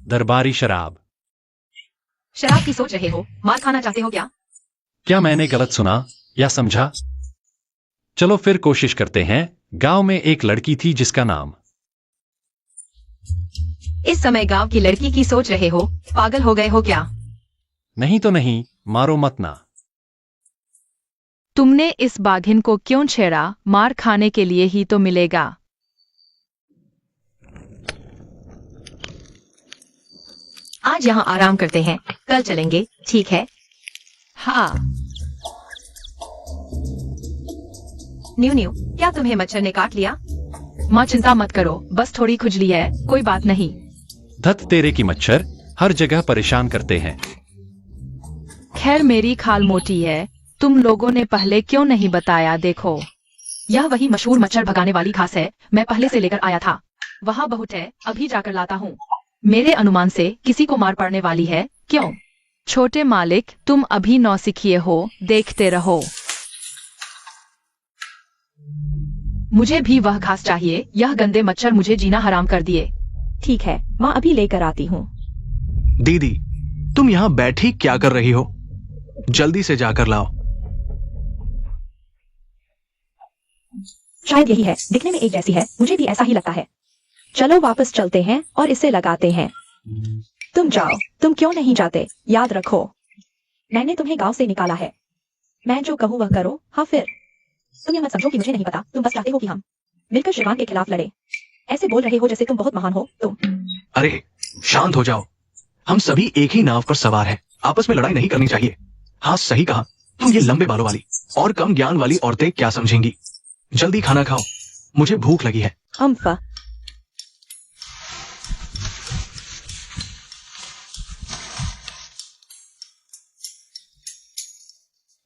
दरबारी शराब। शराब की सोच रहे हो? मार खाना चाहते हो क्या? क्या मैंने गलत सुना या समझा? चलो फिर कोशिश करते हैं। गांव में एक लड़की थी जिसका नाम। इस समय गांव की लड़की की सोच रहे हो? पागल हो गए हो क्या? नहीं तो नहीं, मारो मत ना। तुमने इस बाघिन को क्यों छेड़ा? मार खाने के लिए ही तो मिलेगा। आज यहाँ आराम करते हैं, कल चलेंगे, ठीक है? हाँ। न्यू न्यू, क्या तुम्हें मच्छर ने काट लिया? माँ, चिंता मत करो, बस थोड़ी खुजली है, कोई बात नहीं। धत तेरे की मच्छर हर जगह परेशान करते हैं। खैर, मेरी खाल मोटी है, तुम लोगों ने पहले क्यों नहीं बताया? देखो, यह वही मशहूर मच्छर भगाने वाली घास है, मैं पहले से लेकर आया था। वहाँ बहुत है, अभी जाकर लाता हूँ। मेरे अनुमान से किसी को मार पड़ने वाली है। क्यों? छोटे मालिक, तुम अभी नौसिखिए हो, देखते रहो। मुझे भी वह घास चाहिए, यह गंदे मच्छर मुझे जीना हराम कर दिए। ठीक है, माँ अभी लेकर आती हूँ। दीदी, तुम यहाँ बैठी क्या कर रही हो? जल्दी से जाकर लाओ। शायद यही है, दिखने में एक जैसी है, मुझे भी ऐसा ही लगता है। चलो वापस चलते हैं और इसे लगाते हैं। तुम जाओ, तुम क्यों नहीं जाते? याद रखो, मैंने तुम्हें गांव से निकाला है। मैं जो कहूँ वह करो। हाँ फिर, तुम यह मत समझो कि मुझे नहीं पता, तुम बस चाहते हो कि हम मिलकर श्रीमान के खिलाफ लड़े। ऐसे बोल रहे हो जैसे तुम बहुत महान हो। तुम अरे शांत हो जाओ, हम सभी एक ही नाव पर सवार हैं, आपस में लड़ाई नहीं करनी चाहिए। हाँ सही कहा, तुम ये लंबे बालों वाली और कम ज्ञान वाली औरतें क्या समझेंगी। जल्दी खाना खाओ, मुझे भूख लगी है। अम्फा,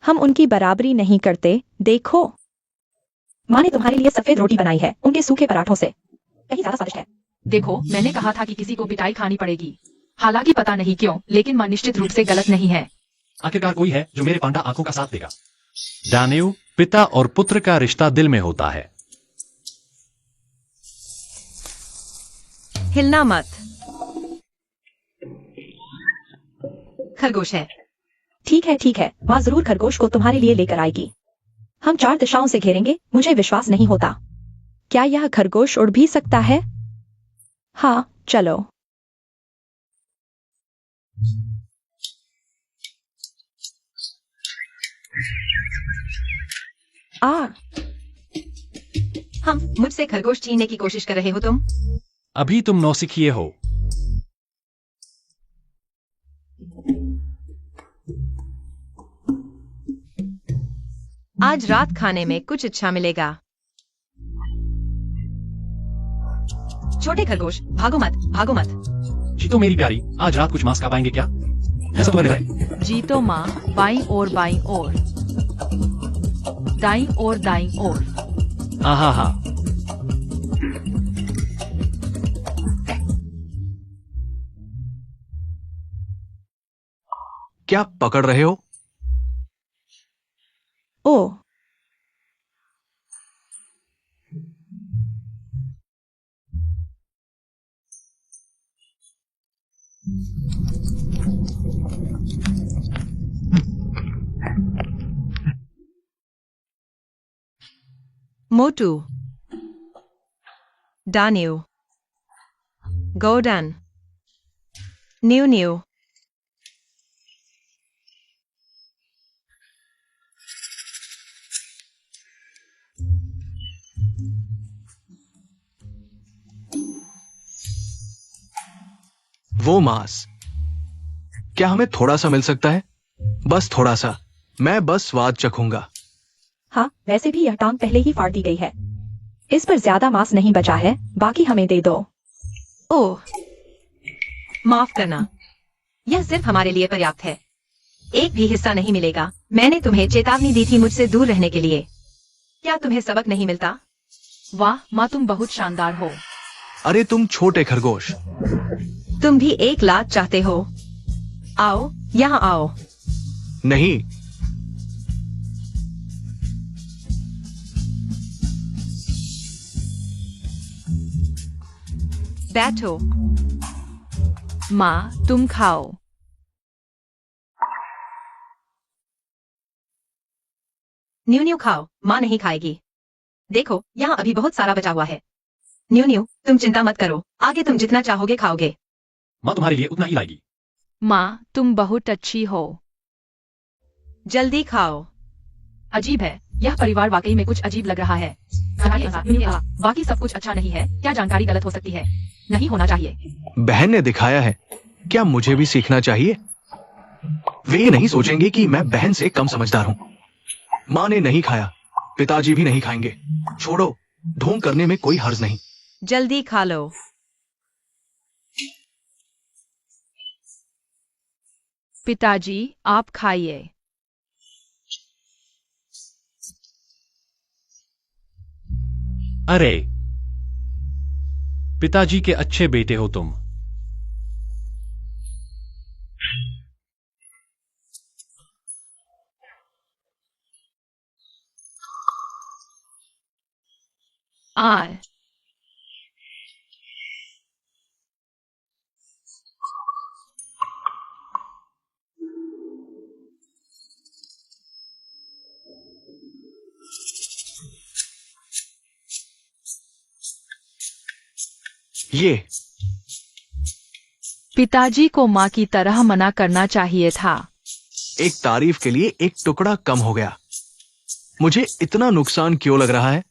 हम उनकी बराबरी नहीं करते। देखो, माँ ने तुम्हारे लिए सफेद रोटी बनाई है, उनके सूखे पराठों से कहीं ज्यादा स्वादिष्ट है। देखो, मैंने कहा था कि किसी को पिटाई खानी पड़ेगी। हालांकि पता नहीं क्यों, लेकिन माँ निश्चित रूप से गलत नहीं है। आखिरकार कोई है जो मेरे पांडा आंखों का साथ देगा। दानिव, पिता और पुत्र का रिश्ता दिल में होता है। हिलना मत। खरगोश है। ठीक है ठीक है, माँ जरूर खरगोश को तुम्हारे लिए लेकर आएगी। हम 4 दिशाओं से घेरेंगे, मुझे विश्वास नहीं होता। क्या यह खरगोश उड़ भी सकता है? हाँ, चलो। हम मुझसे खरगोश छीनने की कोशिश कर रहे हो तुम? अभी तुम नौसिखिए हो। आज रात खाने में कुछ अच्छा मिलेगा। छोटे खरगोश, भागो मत, भागो मत। जीतो मेरी प्यारी, आज रात कुछ मांस खा पाएंगे क्या? ऐसा तो लग रहा है। जीतो माँ, बाईं ओर बाईं ओर, दाईं ओर दाईं ओर। हाँ हाँ। क्या पकड़ रहे हो? ओ, मोटू, दान्यू, गोडन, न्यू न्यू, वो मांस क्या हमें थोड़ा सा मिल सकता है? बस थोड़ा सा। मैं बस स्वाद चखूंगा। हाँ, वैसे भी यह टांग पहले ही फाड़ दी गई है। इस पर ज्यादा मांस नहीं बचा है, बाकी हमें दे दो। ओह, माफ करना, यह सिर्फ हमारे लिए पर्याप्त है। एक भी हिस्सा नहीं मिलेगा। मैंने तुम्हें चेतावनी दी थी मुझसे दूर रहने के लिए। क्या तुम्हें सबक नहीं मिलता? वाह माँ, तुम बहुत शानदार हो। अरे तुम छोटे खरगोश। तुम भी एक लात चाहते हो? आओ, यहाँ आओ। नहीं, बैठो। माँ तुम खाओ। न्यू न्यू खाओ, माँ नहीं खाएगी। देखो, यहाँ अभी बहुत सारा बचा हुआ है। न्यू न्यू, तुम चिंता मत करो, आगे तुम जितना चाहोगे खाओगे। माँ तुम्हारे लिए उतना ही लाएगी। माँ तुम बहुत अच्छी हो। जल्दी खाओ। अजीब है, यह परिवार वाकई में कुछ अजीब लग रहा है। बाकी सब कुछ अच्छा नहीं है। क्या जानकारी गलत हो सकती है? नहीं होना चाहिए। बहन ने दिखाया है, क्या मुझे भी सीखना चाहिए? वे ये नहीं सोचेंगे कि मैं बहन से कम समझदार हूँ। माँ ने नहीं खाया, पिताजी भी नहीं खाएंगे। छोड़ो, ढोंग करने में कोई हर्ज नहीं। जल्दी खा लो। पिताजी आप खाइए। अरे, पिताजी के अच्छे बेटे हो तुम। आर ये पिताजी को माँ की तरह मना करना चाहिए था। एक तारीफ के लिए एक टुकड़ा कम हो गया। मुझे इतना नुकसान क्यों लग रहा है?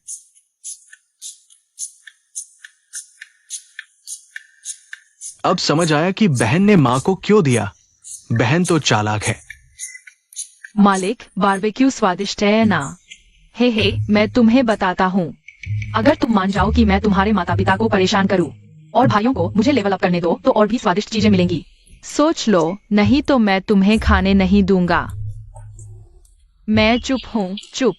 अब समझ आया कि बहन ने मां को क्यों दिया। बहन तो चालाक है। मालिक, बारबेक्यू स्वादिष्ट है ना? हे, मैं तुम्हें बताता हूँ। अगर तुम मान जाओ कि मैं तुम्हारे माता पिता को परेशान करूँ और भाइयों को मुझे लेवल अप करने दो, तो और भी स्वादिष्ट चीजें मिलेंगी। सोच लो, नहीं तो मैं तुम्हें खाने नहीं दूंगा। मैं चुप हूँ, चुप।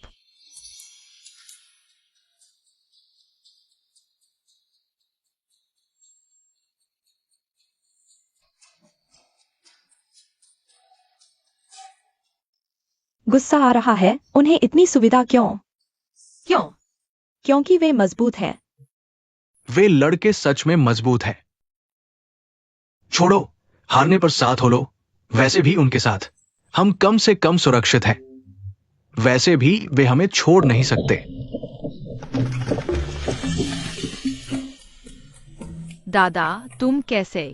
गुस्सा आ रहा है, उन्हें इतनी सुविधा क्यों? क्यों? क्योंकि वे मजबूत हैं। वे लड़के सच में मजबूत हैं। छोड़ो, हारने पर साथ हो लो। वैसे भी उनके साथ हम कम से कम सुरक्षित हैं। वैसे भी वे हमें छोड़ नहीं सकते। दादा तुम कैसे?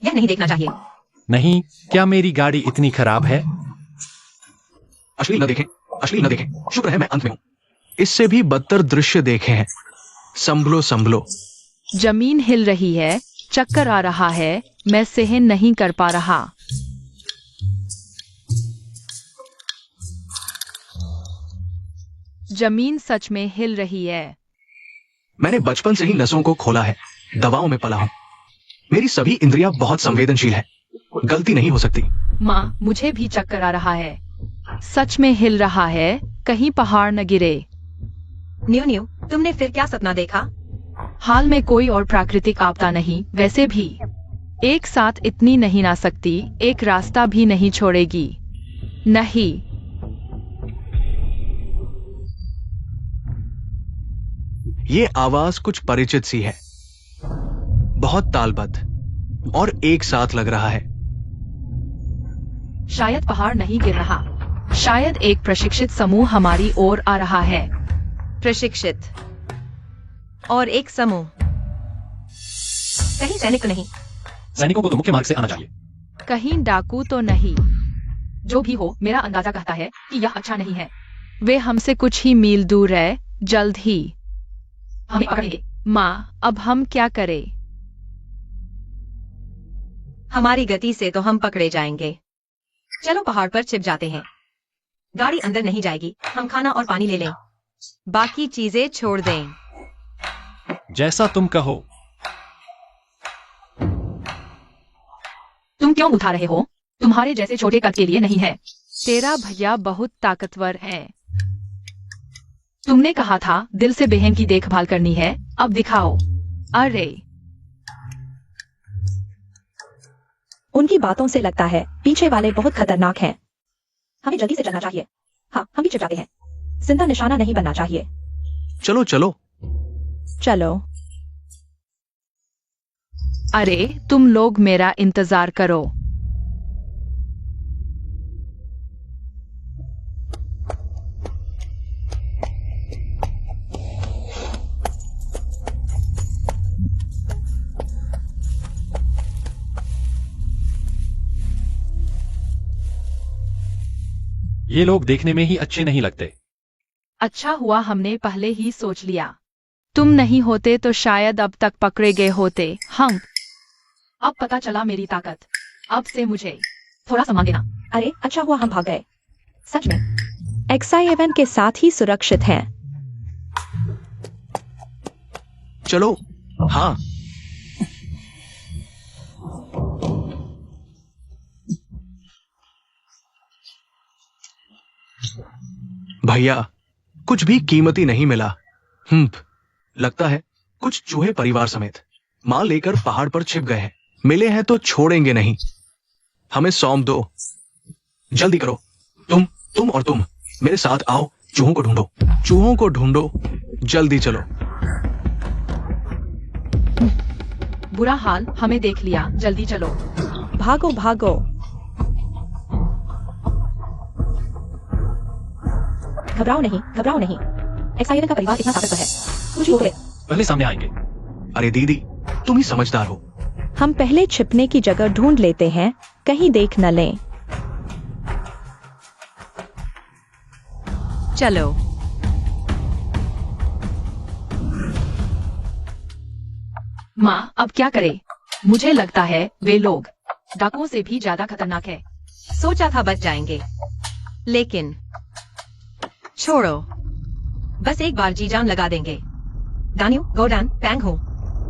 यह नहीं देखना चाहिए। नहीं, क्या मेरी गाड़ी इतनी खराब है? अश्लील न देखें, अश्लील न देखें। शुक्र है मैं अंत में हूं। इससे भी बदतर दृश्य देखे हैं। संभलो संभलो। जमीन हिल रही है, चक्कर आ रहा है, मैं सहन नहीं कर पा रहा। जमीन सच में हिल रही है। मैंने बचपन से ही नसों को खोला है। दवाओं में पला हूं। मेरी सभी इंद्रियां बहुत संवेदनशील है। गलती नहीं हो सकती। माँ, मुझे भी चक्कर आ रहा है। सच में हिल रहा है, कहीं पहाड़ न गिरे। न्यू न्यू, तुमने फिर क्या सपना देखा? हाल में कोई और प्राकृतिक आपदा नहीं। वैसे भी एक साथ इतनी नहीं ना सकती। एक रास्ता भी नहीं छोड़ेगी। नहीं। ये आवाज कुछ परिचित सी है। बहुत तालबद्ध। और एक साथ लग रहा है। शायद पहाड़ नहीं गिर रहा। शायद एक प्रशिक्षित समूह हमारी ओर आ रहा है। प्रशिक्षित और एक समूह। कहीं सैनिक तो नहीं? सैनिकों को तो मुख्य मार्ग से आना चाहिए। कहीं डाकू तो नहीं? जो भी हो, मेरा अंदाजा कहता है कि यह अच्छा नहीं है। वे हमसे कुछ ही मील दूर है। जल्द ही हमें पकड़ेंगे। माँ, अब हम क्या करें? हमारी गति से तो हम पकड़े जाएंगे। चलो पहाड़ पर छिप जाते हैं। गाड़ी अंदर नहीं जाएगी। हम खाना और पानी ले लें। बाकी चीजें छोड़ दें। जैसा तुम कहो। तुम क्यों उठा रहे हो? तुम्हारे जैसे छोटे कद के लिए नहीं है। तेरा भैया बहुत ताकतवर है। तुमने कहा था दिल से बहन की देखभाल करनी है। अब दिखाओ। अरे, उनकी बातों से लगता है पीछे वाले बहुत खतरनाक हैं। हमें जल्दी से चलना चाहिए। हाँ, हम भी छिप जाते हैं। जिंदा निशाना नहीं बनना चाहिए। चलो चलो। चलो। अरे, तुम लोग मेरा इंतजार करो। ये लोग देखने में ही अच्छे नहीं लगते। अच्छा हुआ हमने पहले ही सोच लिया। तुम नहीं होते तो शायद अब तक पकड़े गए होते हम। अब पता चला मेरी ताकत। अब से मुझे थोड़ा सम्मान देना। अरे, अच्छा हुआ हम भाग गए। सच में XI-7 के साथ ही सुरक्षित हैं। चलो। हाँ। भैया, कुछ भी कीमती नहीं मिला। लगता है कुछ चूहे परिवार समेत माल लेकर पहाड़ पर छिप गए हैं। मिले हैं तो छोड़ेंगे नहीं। हमें सौंप दो। जल्दी करो। तुम और तुम मेरे साथ आओ। चूहों को ढूंढो। चूहों को ढूंढो। जल्दी चलो। बुरा हाल, हमें देख लिया। जल्दी चलो। भागो भागो। घबराओ नहीं, घबराओ नहीं। XI-7 का परिवार इतना ताकतवर है। कुछ लोग हैं। पहले सामने आएंगे। अरे दीदी, तुम ही समझदार हो। हम पहले छिपने की जगह ढूंढ लेते हैं, कहीं देख न लें। चलो। माँ, अब क्या करें? मुझे लगता है वे लोग डाकुओं से भी ज्यादा खतरनाक है। सोचा था बच जाएंगे, लेकिन छोड़ो। बस एक बार जी जान लगा देंगे। दानियो, गोडान, पैंग हूँ।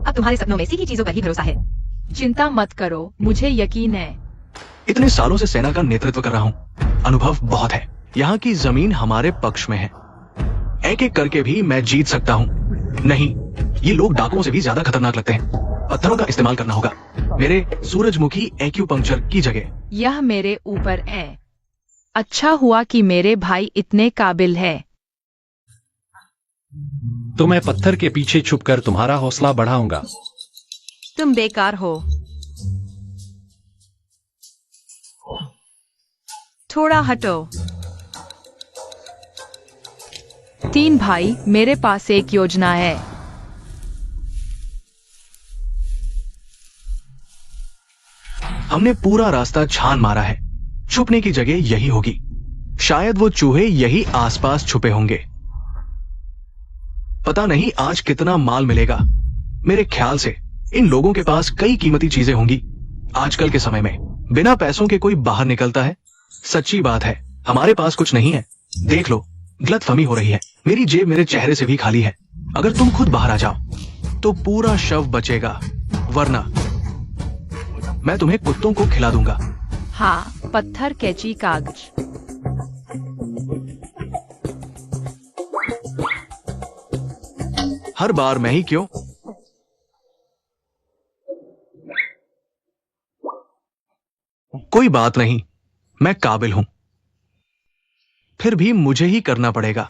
अब तुम्हारे सपनों में सीधी चीजों पर ही भरोसा है। चिंता मत करो, मुझे यकीन है। इतने सालों से सेना का नेतृत्व कर रहा हूँ। अनुभव बहुत है। यहाँ की जमीन हमारे पक्ष में है। एक एक करके भी मैं जीत सकता हूँ। नहीं, ये लोग डाकुओं से भी ज्यादा खतरनाक लगते हैं। पत्थरों का इस्तेमाल करना होगा मेरे सूरजमुखी एक्यूपंक्चर की जगह। यह मेरे ऊपर है। अच्छा हुआ कि मेरे भाई इतने काबिल है। तो मैं पत्थर के पीछे छुपकर तुम्हारा हौसला बढ़ाऊंगा। तुम बेकार हो। थोड़ा हटो। 3 भाई, मेरे पास एक योजना है। हमने पूरा रास्ता छान मारा है। छुपने की जगह यही होगी। शायद वो चूहे यही आसपास छुपे होंगे। पता नहीं आज कितना माल मिलेगा। मेरे ख्याल से इन लोगों के पास कई कीमती चीजें होंगी। आजकल के समय में बिना पैसों के कोई बाहर निकलता है? सच्ची बात है, हमारे पास कुछ नहीं है। देख लो, गलतफहमी हो रही है। मेरी जेब मेरे चेहरे से भी खाली है। अगर तुम खुद बाहर आ जाओ तो पूरा शव बचेगा, वरना मैं तुम्हें कुत्तों को खिला दूंगा। हाँ, पत्थर, कैंची, कागज। हर बार मैं ही क्यों? कोई बात नहीं, मैं काबिल हूं। फिर भी मुझे ही करना पड़ेगा।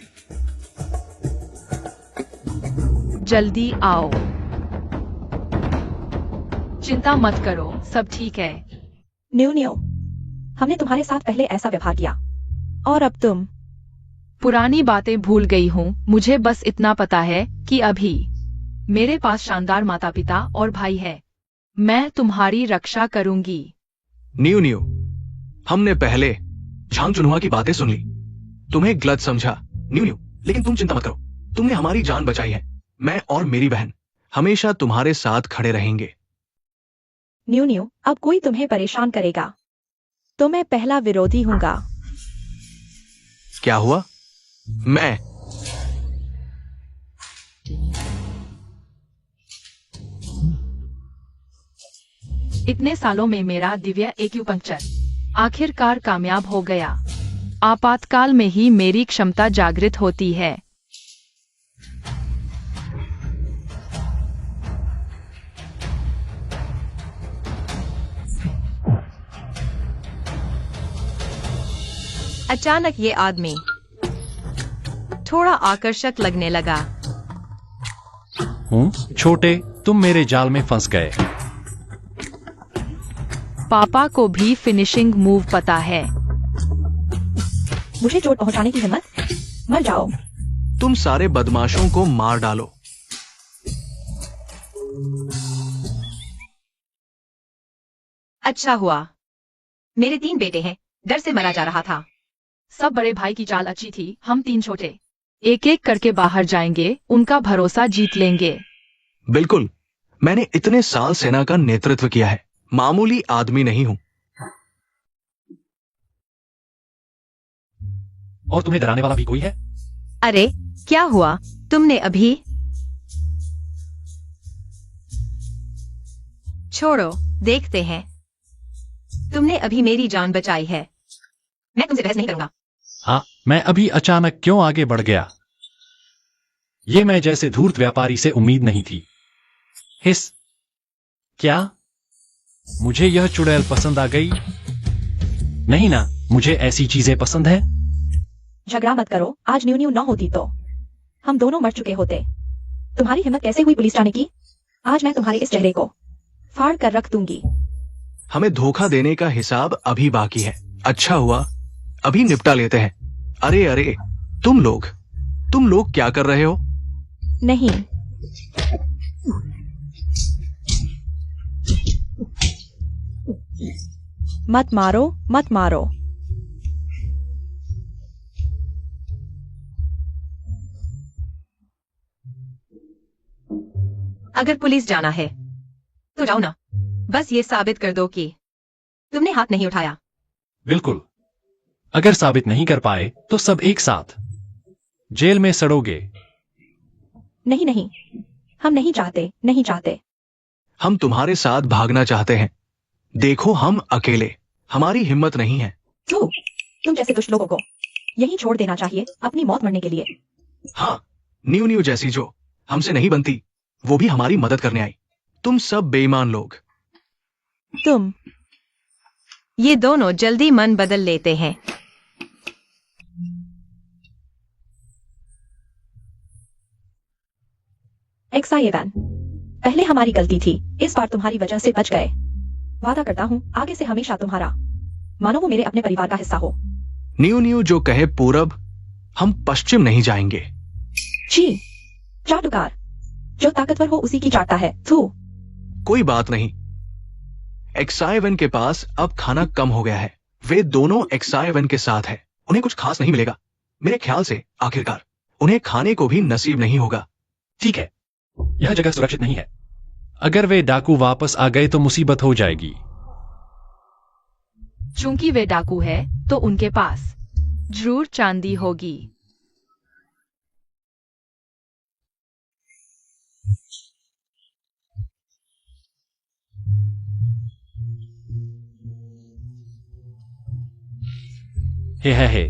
जल्दी आओ। चिंता मत करो, सब ठीक है। न्यू न्यू, हमने तुम्हारे साथ पहले ऐसा व्यवहार किया और अब तुम। पुरानी बातें भूल गई हूँ, मुझे बस इतना पता है कि अभी मेरे पास शानदार माता पिता और भाई है। मैं तुम्हारी रक्षा करूंगी। न्यू न्यू, हमने पहले झांग चुनहुआ की बातें सुन ली, तुम्हें गलत समझा। न्यू न्यू, लेकिन तुम चिंता मत करो, तुमने हमारी जान बचाई है। मैं और मेरी बहन हमेशा तुम्हारे साथ खड़े रहेंगे। न्यू न्यू, अब कोई तुम्हें परेशान करेगा तो मैं पहला विरोधी हूंगा। क्या हुआ? मैं इतने सालों में मेरा दिव्य एक्यूपंक्चर आखिरकार कामयाब हो गया। आपातकाल में ही मेरी क्षमता जागृत होती है। अचानक ये आदमी थोड़ा आकर्षक लगने लगा। छोटे, तुम मेरे जाल में फंस गए। पापा को भी फिनिशिंग मूव पता है। मुझे चोट पहुंचाने की हिम्मत? मर जाओ। तुम सारे बदमाशों को मार डालो। अच्छा हुआ, मेरे 3 बेटे हैं, डर से मरा जा रहा था। सब बड़े भाई की चाल अच्छी थी, हम 3 छोटे एक एक करके बाहर जाएंगे, उनका भरोसा जीत लेंगे। बिल्कुल, मैंने इतने साल सेना का नेतृत्व किया है, मामूली आदमी नहीं हूं। और तुम्हें डराने वाला भी कोई है? अरे क्या हुआ? तुमने अभी छोड़ो, देखते हैं। तुमने अभी मेरी जान बचाई है, मैं तुमसे बहस नहीं करूंगा। हाँ, मैं अभी अचानक क्यों आगे बढ़ गया? ये मैं जैसे धूर्त व्यापारी से उम्मीद नहीं थी। हिस, क्या मुझे यह चुड़ैल पसंद आ गई? नहीं ना, मुझे ऐसी चीजें पसंद है। झगड़ा मत करो, आज न्यू न्यू न होती तो हम दोनों मर चुके होते। तुम्हारी हिम्मत कैसे हुई पुलिस जाने की? आज मैं तुम्हारे इस चेहरे को फाड़ कर रख दूंगी। हमें धोखा देने का हिसाब अभी बाकी है। अच्छा हुआ, अभी निपटा लेते हैं। अरे अरे, तुम लोग क्या कर रहे हो? नहीं, मत मारो, मत मारो। अगर पुलिस जाना है तो जाओ ना, बस ये साबित कर दो कि तुमने हाथ नहीं उठाया। बिल्कुल, अगर साबित नहीं कर पाए तो सब एक साथ जेल में सड़ोगे। नहीं नहीं, हम नहीं चाहते, नहीं चाहते। हम तुम्हारे साथ भागना चाहते हैं। देखो, हम अकेले, हमारी हिम्मत नहीं है। क्यों? तुम जैसे दुष्ट लोगों को यही छोड़ देना चाहिए अपनी मौत मरने के लिए। हाँ, न्यू न्यू जैसी जो हमसे नहीं बनती, वो भी हमारी मदद करने आई। तुम सब बेईमान लोग। तुम ये दोनों जल्दी मन बदल लेते हैं। एक्साइवन, पहले हमारी गलती थी, इस बार तुम्हारी वजह से बच गए। वादा करता हूँ आगे से हमेशा तुम्हारा, मानो वो मेरे अपने परिवार का हिस्सा हो। न्यू न्यू जो कहे पूरब, हम पश्चिम नहीं जाएंगे। जी, चाटुकार, जो ताकतवर हो उसी की चाटता है। थू। कोई बात नहीं, एक्साइवन के पास अब खाना कम हो गया है। वे दोनों एक्साइवन के साथ है, उन्हें कुछ खास नहीं मिलेगा। मेरे ख्याल से आखिरकार उन्हें खाने को भी नसीब नहीं होगा। ठीक है, यह जगह सुरक्षित नहीं है। अगर वे डाकू वापस आ गए तो मुसीबत हो जाएगी। चूंकि वे डाकू है तो उनके पास जरूर चांदी होगी। हे।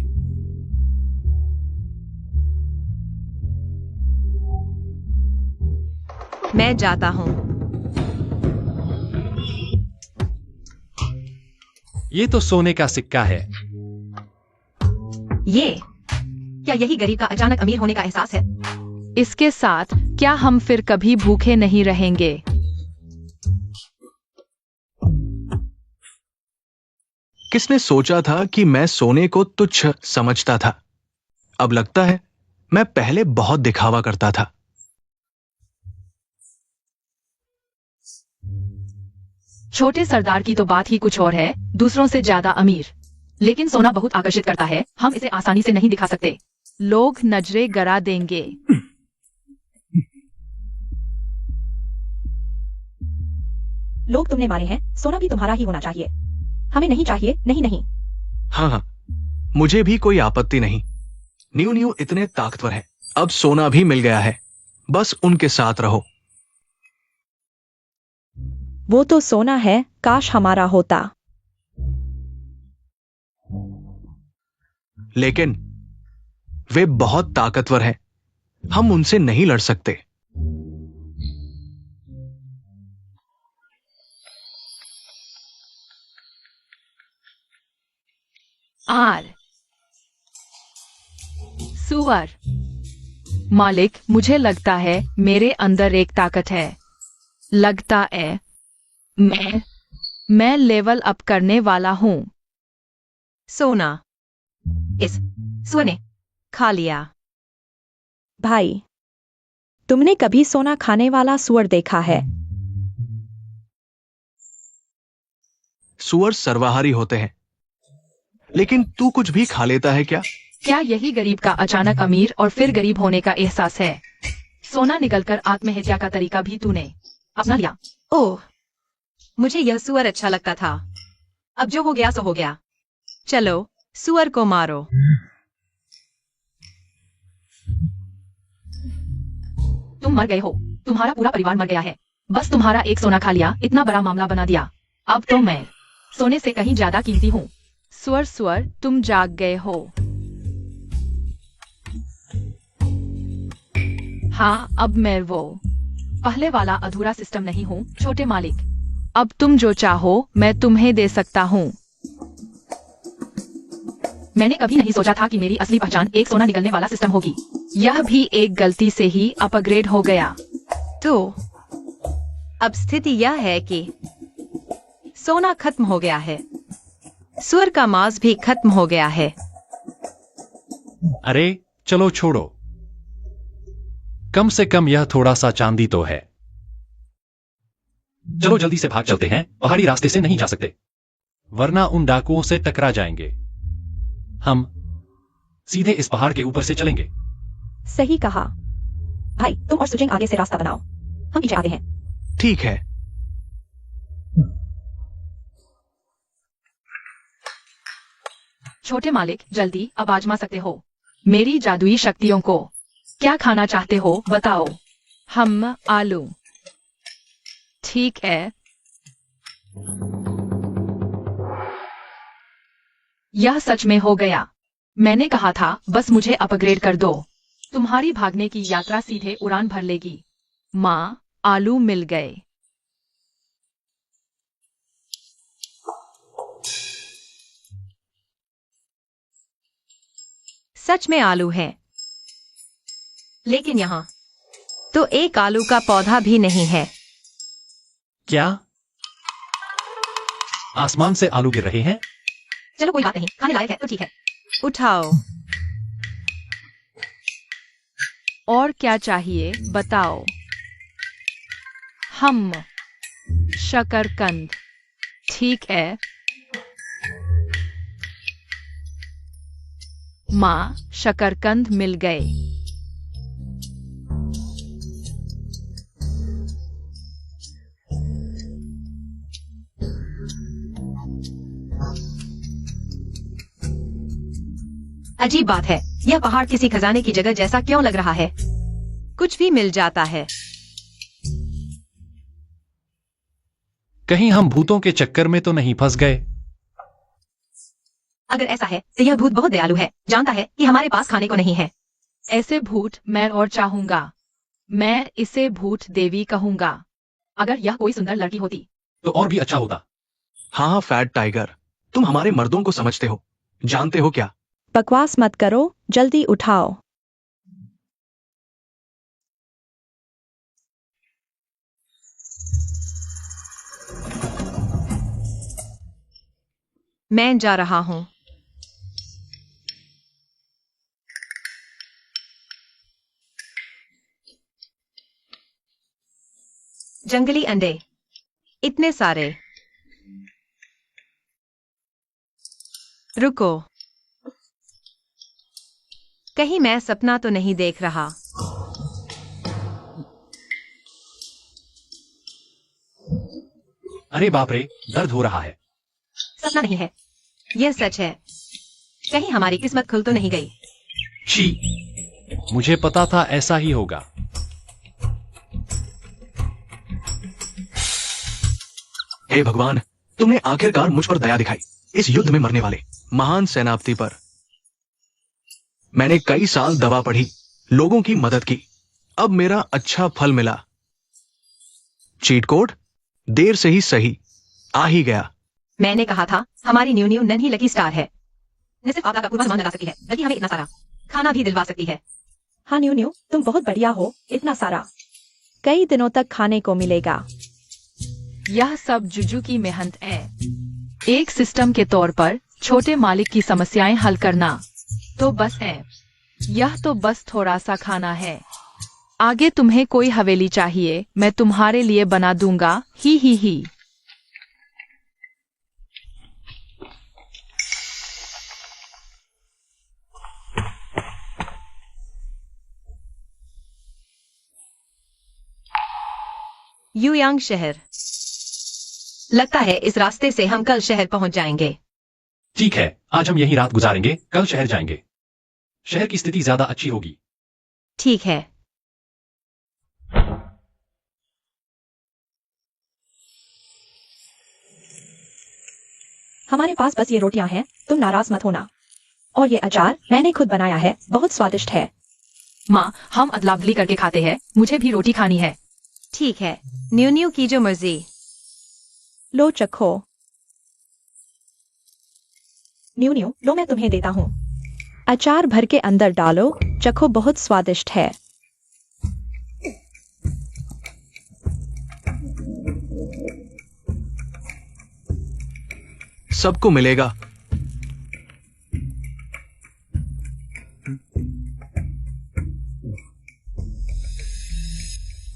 मैं जाता हूँ। ये तो सोने का सिक्का है। ये क्या यही गरीब का अचानक अमीर होने का एहसास है? इसके साथ क्या हम फिर कभी भूखे नहीं रहेंगे? किसने सोचा था कि मैं सोने को तुच्छ समझता था। अब लगता है मैं पहले बहुत दिखावा करता था। छोटे सरदार की तो बात ही कुछ और है, दूसरों से ज्यादा अमीर। लेकिन सोना बहुत आकर्षित करता है, हम इसे आसानी से नहीं दिखा सकते। लोग नजरें गड़ा देंगे। लोग तुमने मारे हैं, सोना भी तुम्हारा ही होना चाहिए। हमें नहीं चाहिए, नहीं नहीं। हाँ हाँ, मुझे भी कोई आपत्ति नहीं। न्यू न्यू इतने ताकतवर हैं, अब सोना भी मिल गया है, बस उनके साथ रहो। वो तो सोना है, काश हमारा होता। लेकिन वे बहुत ताकतवर हैं, हम उनसे नहीं लड़ सकते। आर सुअर। मालिक, मुझे लगता है मेरे अंदर एक ताकत है। लगता है मैं लेवल अप करने वाला हूँ। सोना। इस सुअर ने खा लिया। भाई, तुमने कभी सोना खाने वाला सुअर देखा है? सुअर सर्वाहारी होते हैं, लेकिन तू कुछ भी खा लेता है क्या? क्या यही गरीब का अचानक अमीर और फिर गरीब होने का एहसास है? सोना निकलकर आत्महत्या का तरीका भी तूने अपना लिया। ओह, मुझे यह सुअर अच्छा लगता था। अब जो हो गया सो हो गया। चलो, सुअर को मारो। तुम मर गए हो, तुम्हारा पूरा परिवार मर गया है। बस तुम्हारा एक सोना खा लिया, इतना बड़ा मामला बना दिया। अब तो मैं सोने से कहीं ज्यादा कीमती हूँ। स्वर स्वर, तुम जाग गए हो। हाँ, अब मैं वो पहले वाला अधूरा सिस्टम नहीं हूँ, छोटे मालिक। अब तुम जो चाहो मैं तुम्हें दे सकता हूँ। मैंने कभी नहीं सोचा था कि मेरी असली पहचान एक सोना निकलने वाला सिस्टम होगी। यह भी एक गलती से ही अपग्रेड हो गया। तो अब स्थिति यह है कि सोना खत्म हो गया है, सुअर का मांस भी खत्म हो गया है। अरे चलो छोड़ो, कम से कम यह थोड़ा सा चांदी तो है। चलो जल्दी से भाग चलते हैं, पहाड़ी रास्ते से नहीं जा सकते, वरना उन डाकुओं से टकरा जाएंगे। हम सीधे इस पहाड़ के ऊपर से चलेंगे। सही कहा। भाई, तुम और सुजेंग आगे से रास्ता बनाओ, हम पीछे आगे हैं। ठीक है। छोटे मालिक, जल्दी अब आजमा सकते हो मेरी जादुई शक्तियों को। क्या खाना चाहते हो बताओ। हम आलू। ठीक है। यह सच में हो गया। मैंने कहा था बस मुझे अपग्रेड कर दो, तुम्हारी भागने की यात्रा सीधे उड़ान भर लेगी। माँ, आलू मिल गए। सच में आलू है, लेकिन यहाँ तो एक आलू का पौधा भी नहीं है। क्या आसमान से आलू गिर रहे हैं? चलो कोई बात नहीं, खाने लायक है तो ठीक है। उठाओ। और क्या चाहिए बताओ। हम शकरकंद। ठीक है। माँ, शकरकंद मिल गए। अजीब बात है, यह पहाड़ किसी खजाने की जगह जैसा क्यों लग रहा है? कुछ भी मिल जाता है। कहीं हम भूतों के चक्कर में तो नहीं फंस गए? अगर ऐसा है तो यह भूत बहुत दयालु है, जानता है कि हमारे पास खाने को नहीं है। ऐसे भूत मैं और चाहूंगा। मैं इसे भूत देवी कहूंगा। अगर यह कोई सुंदर लड़की होती तो और भी अच्छा होता। हाँ फैट टाइगर, तुम हमारे मर्दों को समझते हो, जानते हो क्या? बकवास मत करो, जल्दी उठाओ। मैं जा रहा हूं। जंगली अंडे, इतने सारे। रुको, कहीं मैं सपना तो नहीं देख रहा। अरे बाप रे, दर्द हो रहा है। सपना नहीं है, यह सच है। कहीं हमारी किस्मत खुल तो नहीं गई। छी, मुझे पता था ऐसा ही होगा। हे भगवान, तुमने आखिरकार मुझ पर दया दिखाई, इस युद्ध में मरने वाले महान सेनापति पर। मैंने कई साल दवा पढ़ी, लोगों की मदद की, अब मेरा अच्छा फल मिला। चीट कोड देर से ही सही, आ ही गया। मैंने कहा था हमारी न्यू न्यू नन्ही लकी स्टार है। न सिर्फ आपदा का पूर्वानुमान लगा सकती है, बल्कि हमें इतना सारा खाना भी दिलवा सकती है। हाँ न्यू न्यू, तुम बहुत बढ़िया हो। इतना सारा कई दिनों तक खाने को मिलेगा। यह सब जुजू की मेहनत है। एक सिस्टम के तौर पर छोटे मालिक की समस्याएं हल करना तो बस है। यह तो बस थोड़ा सा खाना है। आगे तुम्हें कोई हवेली चाहिए, मैं तुम्हारे लिए बना दूंगा। ही। युयांग शहर। लगता है इस रास्ते से हम कल शहर पहुंच जाएंगे। ठीक है, आज हम यहीं रात गुजारेंगे, कल शहर जाएंगे। शहर की स्थिति ज्यादा अच्छी होगी। ठीक है। हमारे पास बस ये रोटियां हैं, तुम नाराज मत होना। और ये अचार मैंने खुद बनाया है, बहुत स्वादिष्ट है। माँ, हम अदला बदली करके खाते हैं, मुझे भी रोटी खानी है। ठीक है, न्यू न्यू की जो मर्जी। लो चखो। न्यू न्यू, लो मैं तुम्हें देता हूँ। अचार भर के अंदर डालो, चखो, बहुत स्वादिष्ट है। सबको मिलेगा।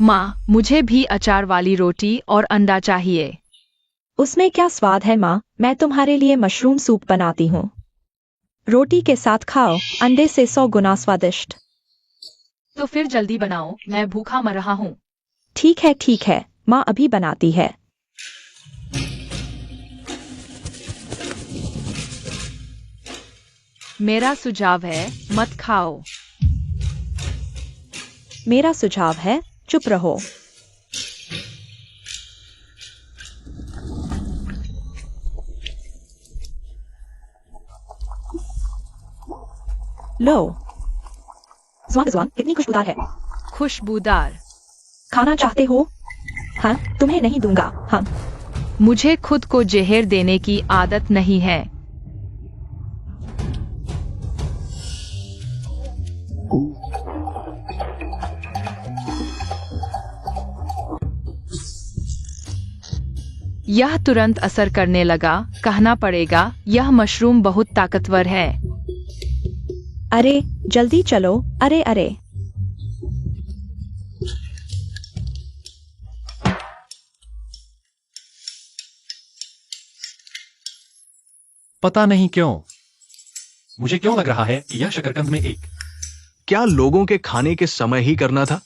माँ, मुझे भी अचार वाली रोटी और अंडा चाहिए। उसमें क्या स्वाद है माँ, मैं तुम्हारे लिए मशरूम सूप बनाती हूँ। रोटी के साथ खाओ, अंडे से 100 गुना स्वादिष्ट। तो फिर जल्दी बनाओ, मैं भूखा मर रहा हूँ। ठीक है, माँ अभी बनाती है। मेरा सुझाव है, मत खाओ। मेरा सुझाव है, चुप रहो। लो। ज़ुआन, कितनी खुशबूदार है। खुशबूदार। खाना चाहते हो? हाँ, तुम्हें नहीं दूंगा। हाँ। मुझे खुद को जहर देने की आदत नहीं है। यह तुरंत असर करने लगा, कहना पड़ेगा। यह मशरूम बहुत ताकतवर है। अरे जल्दी चलो, अरे। पता नहीं क्यों, मुझे क्यों लग रहा है कि यह शकरकंद में एक क्या लोगों के खाने के समय ही करना था?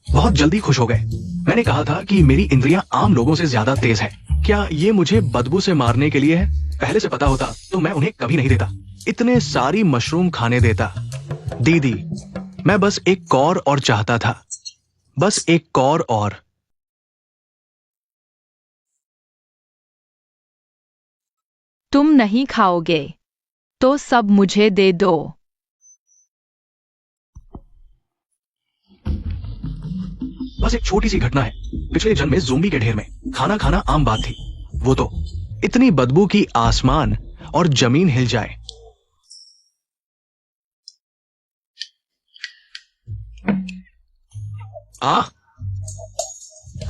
बहुत जल्दी खुश हो गए। मैंने कहा था कि मेरी इंद्रियां आम लोगों से ज्यादा तेज है। क्या ये मुझे बदबू से मारने के लिए है? पहले से पता होता तो मैं उन्हें कभी नहीं देता, इतने सारी मशरूम खाने देता। दीदी, मैं बस एक कौर और चाहता था, बस एक कौर और। तुम नहीं खाओगे तो सब मुझे दे दो। बस एक छोटी सी घटना है। पिछले जन्म में ज़ोंबी के ढेर में खाना खाना आम बात थी। वो तो इतनी बदबू की आसमान और जमीन हिल जाए।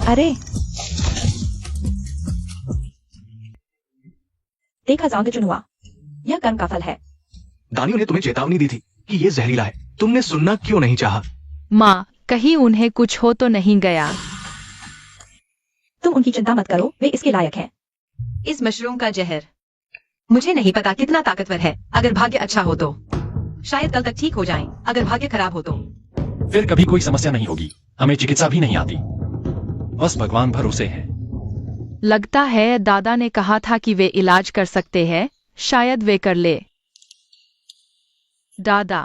अरे देखा जांग चुन हुआ, यह कर्म का फल है। दानियों ने तुम्हें चेतावनी दी थी कि ये जहरीला है, तुमने सुनना क्यों नहीं चाहा? माँ, कहीं उन्हें कुछ हो तो नहीं गया? तुम उनकी चिंता मत करो, वे इसके लायक हैं। इस मशरूम का जहर मुझे नहीं पता कितना ताकतवर है। अगर भाग्य अच्छा हो तो शायद कल तक ठीक हो जाएं। अगर भाग्य खराब हो तो फिर कभी कोई समस्या नहीं होगी। हमें चिकित्सा भी नहीं आती, बस भगवान भरोसे है। लगता है दादा ने कहा था कि वे इलाज कर सकते हैं, शायद वे कर ले। दादा,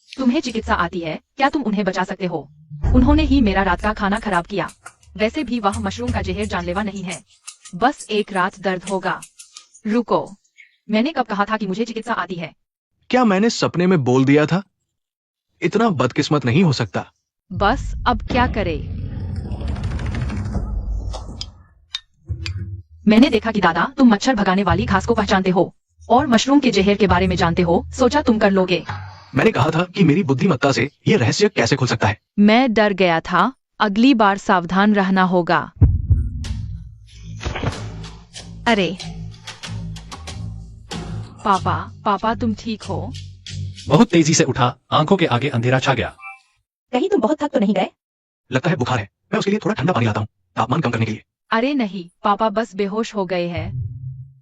तुम्हें चिकित्सा आती है क्या? तुम उन्हें बचा सकते हो? उन्होंने ही मेरा रात का खाना खराब किया। वैसे भी वह मशरूम का जहर जानलेवा नहीं है। बस एक रात दर्द होगा। रुको, मैंने कब कहा था कि मुझे चिकित्सा आती है? क्या मैंने सपने में बोल दिया था? इतना बदकिस्मत नहीं हो सकता। बस अब क्या करे? मैंने देखा कि दादा तुम मच्छर भगाने वाली घास को पहचानते हो और मशरूम के जहर के बारे में जानते हो। सोचा तुम कर लोगे। मैंने कहा था कि मेरी बुद्धिमत्ता से यह रहस्य कैसे खुल सकता है। मैं डर गया था। अगली बार सावधान रहना होगा। अरे पापा तुम ठीक हो? बहुत तेजी से उठा, आंखों के आगे अंधेरा छा गया। कहीं तुम बहुत थक तो नहीं गए? लगता है बुखार है, मैं उसके लिए थोड़ा ठंडा पानी लाता हूँ, तापमान कम करने के लिए। अरे नहीं पापा, बस बेहोश हो गए हैं।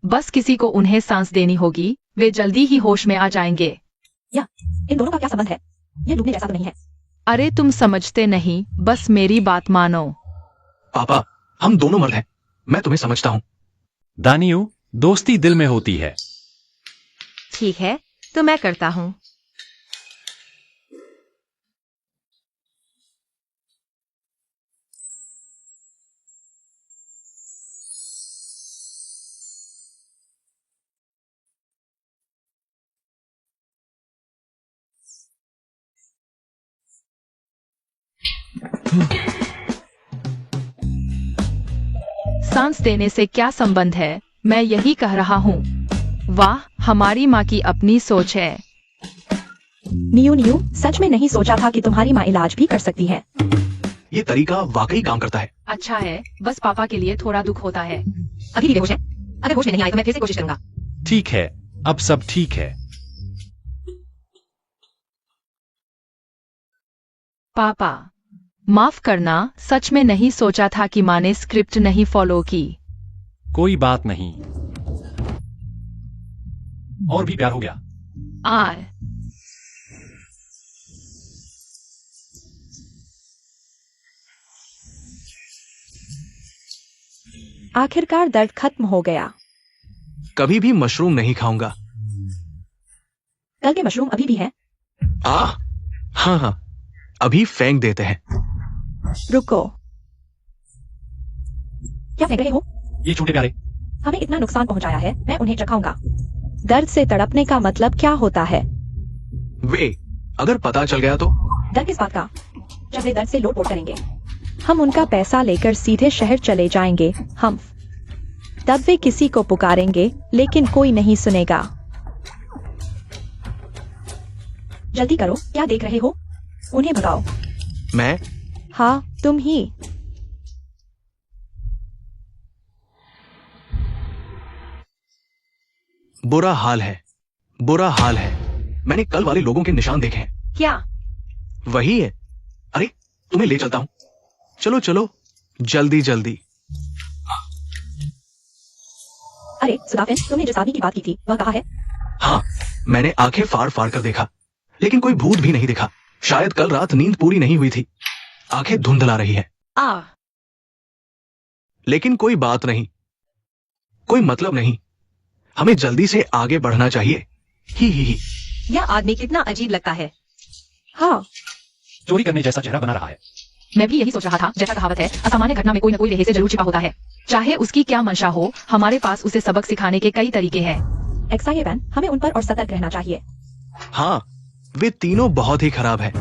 बस किसी को उन्हें सांस देनी होगी, वे जल्दी ही होश में आ जाएंगे। इन दोनों का क्या संबंध है? यह डूबने जैसा तो नहीं है। अरे तुम समझते नहीं, बस मेरी बात मानो। पापा, हम दोनों मर्द हैं, मैं तुम्हें समझता हूँ। दानियों, दोस्ती दिल में होती है। ठीक है, तो मैं करता हूँ। सांस देने से क्या संबंध है? मैं यही कह रहा हूँ। वाह, हमारी माँ की अपनी सोच है। नियू, सच में नहीं सोचा था कि तुम्हारी माँ इलाज भी कर सकती है। ये तरीका वाकई काम करता है। अच्छा है, बस पापा के लिए थोड़ा दुख होता है। अभी भी बेहोश है। अगर होश में नहीं आए तो मैं फिर से कोशिश करूंगा। ठीक है, अब सब ठीक है। पापा, माफ करना, सच में नहीं सोचा था कि माँ ने स्क्रिप्ट नहीं फॉलो की। कोई बात नहीं, और भी प्यार हो गया। आर आखिरकार दर्द खत्म हो गया। कभी भी मशरूम नहीं खाऊंगा। कल के मशरूम अभी भी हैं। हाँ, अभी फेंक देते हैं। रुको, क्या फेंक रहे हो? ये छोटे प्यारे। हमें इतना नुकसान पहुंचाया है, मैं उन्हें चखाऊंगा। दर्द से तड़पने का मतलब क्या होता है? वे अगर पता चल गया तो? डर किस बात का? जब वे दर्द से लोटपोट करेंगे, हम उनका पैसा लेकर सीधे शहर चले जाएंगे। हम तब वे किसी को पुकारेंगे, लेकिन कोई नहीं सुनेगा। जल्दी करो, क्या देख रहे हो? उन्हें भगाओ। मैं? हाँ, तुम ही। बुरा हाल है, बुरा हाल है। मैंने कल वाले लोगों के निशान देखे हैं। क्या? वही है। अरे, तुम्हें ले चलता हूं। चलो चलो, जल्दी जल्दी। अरे सुदाफिन, तुमने जिस आदमी की बात की थी वह कहाँ है? हाँ, मैंने आंखें फाड़ फाड़ कर देखा, लेकिन कोई भूत भी नहीं दिखा। शायद कल रात नींद पूरी नहीं हुई थी, आंखें धुंधला रही है। लेकिन कोई बात नहीं, कोई मतलब नहीं। हमें जल्दी से आगे बढ़ना चाहिए। ही। यह आदमी कितना अजीब लगता है। हाँ, चोरी करने जैसा चेहरा बना रहा है। मैं भी यही सोच रहा था। जैसा कहावत है, असामान्य घटना में कोई न कोई रहस्य जरूर छिपा होता है। चाहे उसकी क्या मंशा हो, हमारे पास उसे सबक सिखाने के कई तरीके हैं। एक्साइबैन, हमें उन पर और सतर्क रहना चाहिए। हाँ, वे तीनों बहुत ही खराब है।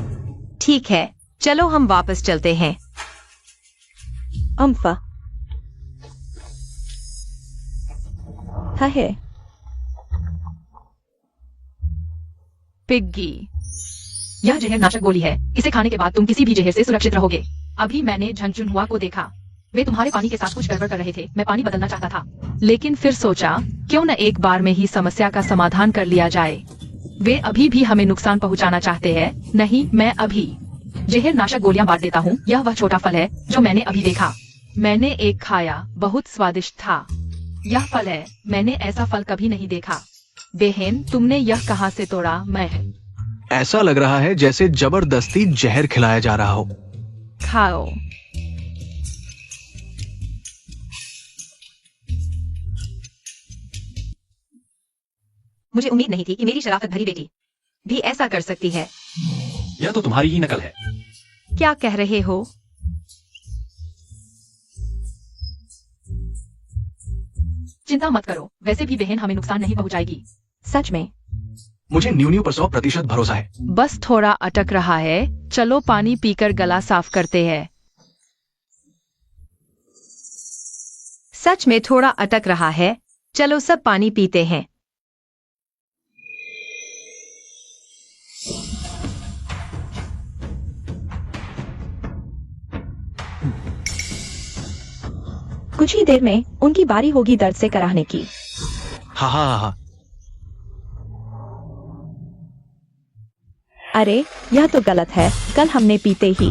ठीक है, चलो हम वापस चलते हैं। अम्फा है। पिग्गी, यह जहर नाशक गोली है। इसे खाने के बाद तुम किसी भी जहर से सुरक्षित रहोगे। अभी मैंने झंझुनहुआ को देखा। वे तुम्हारे पानी के साथ कुछ गड़बड़ कर रहे थे। मैं पानी बदलना चाहता था, लेकिन फिर सोचा क्यों न एक बार में ही समस्या का समाधान कर लिया जाए। वे अभी भी हमें नुकसान पहुंचाना चाहते हैं। नहीं, मैं अभी जहर नाशक गोलियां बांट देता हूँ। यह वह छोटा फल है जो मैंने अभी देखा। मैंने एक खाया, बहुत स्वादिष्ट था। यह फल है, मैंने ऐसा फल कभी नहीं देखा। बहन, तुमने यह कहाँ से तोड़ा? मैं ऐसा लग रहा है जैसे जबरदस्ती जहर खिलाया जा रहा हो। खाओ। मुझे उम्मीद नहीं थी कि मेरी शराफत भरी बेटी भी ऐसा कर सकती है। यह तो तुम्हारी ही नकल है। क्या कह रहे हो? चिंता मत करो, वैसे भी बहन हमें नुकसान नहीं पहुंचाएगी। सच में? मुझे न्यू पर 100% भरोसा है। बस थोड़ा अटक रहा है। चलो पानी पीकर गला साफ करते हैं। सच में थोड़ा अटक रहा है। चलो सब पानी पीते हैं। कुछ ही देर में उनकी बारी होगी दर्द से कराहने की। हाँ हाँ हाँ। अरे यह तो गलत है, कल हमने पीते ही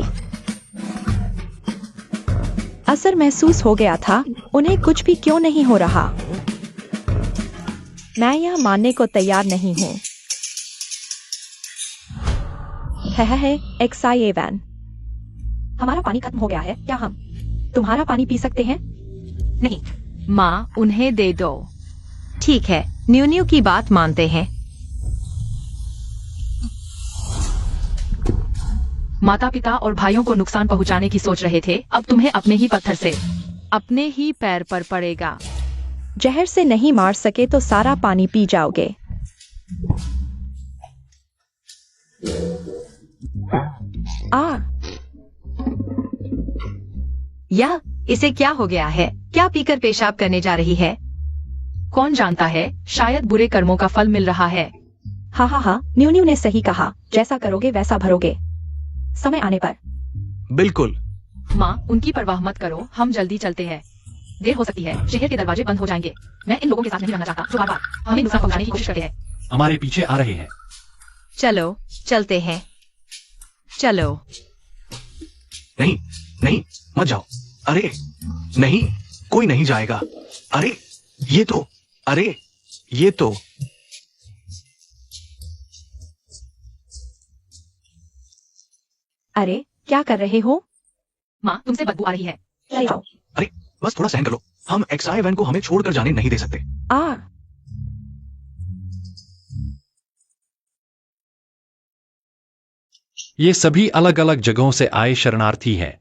असर महसूस हो गया था। उन्हें कुछ भी क्यों नहीं हो रहा? मैं यह मानने को तैयार नहीं हूँ। है XIA-1, हमारा पानी खत्म हो गया है। क्या हम तुम्हारा पानी पी सकते हैं? नहीं। माँ, उन्हें दे दो। ठीक है, न्यू की बात मानते हैं। माता पिता और भाइयों को नुकसान पहुंचाने की सोच रहे थे। अब तुम्हें अपने ही पत्थर से अपने ही पैर पर पड़ेगा। जहर से नहीं मार सके तो सारा पानी पी जाओगे। या इसे क्या हो गया है? क्या पीकर पेशाब करने जा रही है? कौन जानता है, शायद बुरे कर्मों का फल मिल रहा है। हाँ, न्यू ने सही कहा। जैसा करोगे वैसा भरोगे, समय आने पर। बिल्कुल। माँ, उनकी परवाह मत करो, हम जल्दी चलते हैं। देर हो सकती है, शहर के दरवाजे बंद हो जाएंगे। मैं इन लोगों के साथ नहीं रहना चाहता जो बार बार हमें नुकसान पहुंचाने की कोशिश करते हैं। हमारे पीछे आ रहे हैं। चलो चलते हैं। चलो। नहीं नहीं, मत जाओ। अरे नहीं, कोई नहीं जाएगा। अरे ये तो अरे क्या कर रहे हो? माँ, तुमसे बदबू आ रही है। ले आओ। अरे बस थोड़ा सहन कर लो। हम XIA-1 को हमें छोड़कर जाने नहीं दे सकते। ये सभी अलग अलग जगहों से आए शरणार्थी हैं।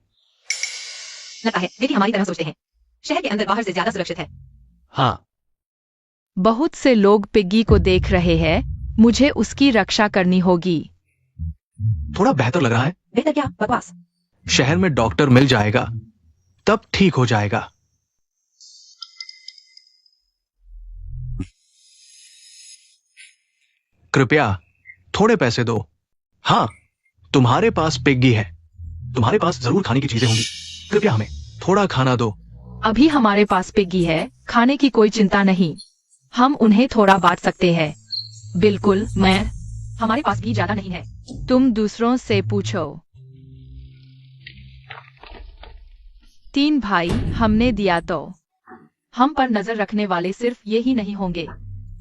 लगता है वे भी हमारी तरह सोचते हैं। शहर के अंदर बाहर से ज्यादा सुरक्षित है। हाँ, बहुत से लोग पिग्गी को देख रहे हैं। मुझे उसकी रक्षा करनी होगी। थोड़ा बेहतर लग रहा है। बेहतर क्या? बकवास। शहर में डॉक्टर मिल जाएगा, तब ठीक हो जाएगा। कृपया थोड़े पैसे दो। हाँ, तुम्हारे पास पिग्गी है, तुम्हारे पास जरूर खाने की चीजें होंगी। कृपया हमें थोड़ा खाना दो। अभी हमारे पास पिग्गी है, खाने की कोई चिंता नहीं। हम उन्हें थोड़ा बांट सकते हैं। बिल्कुल, हमारे पास भी ज्यादा नहीं है। तुम दूसरों से पूछो। 3 भाई हमने दिया तो हम पर नजर रखने वाले सिर्फ ये ही नहीं होंगे।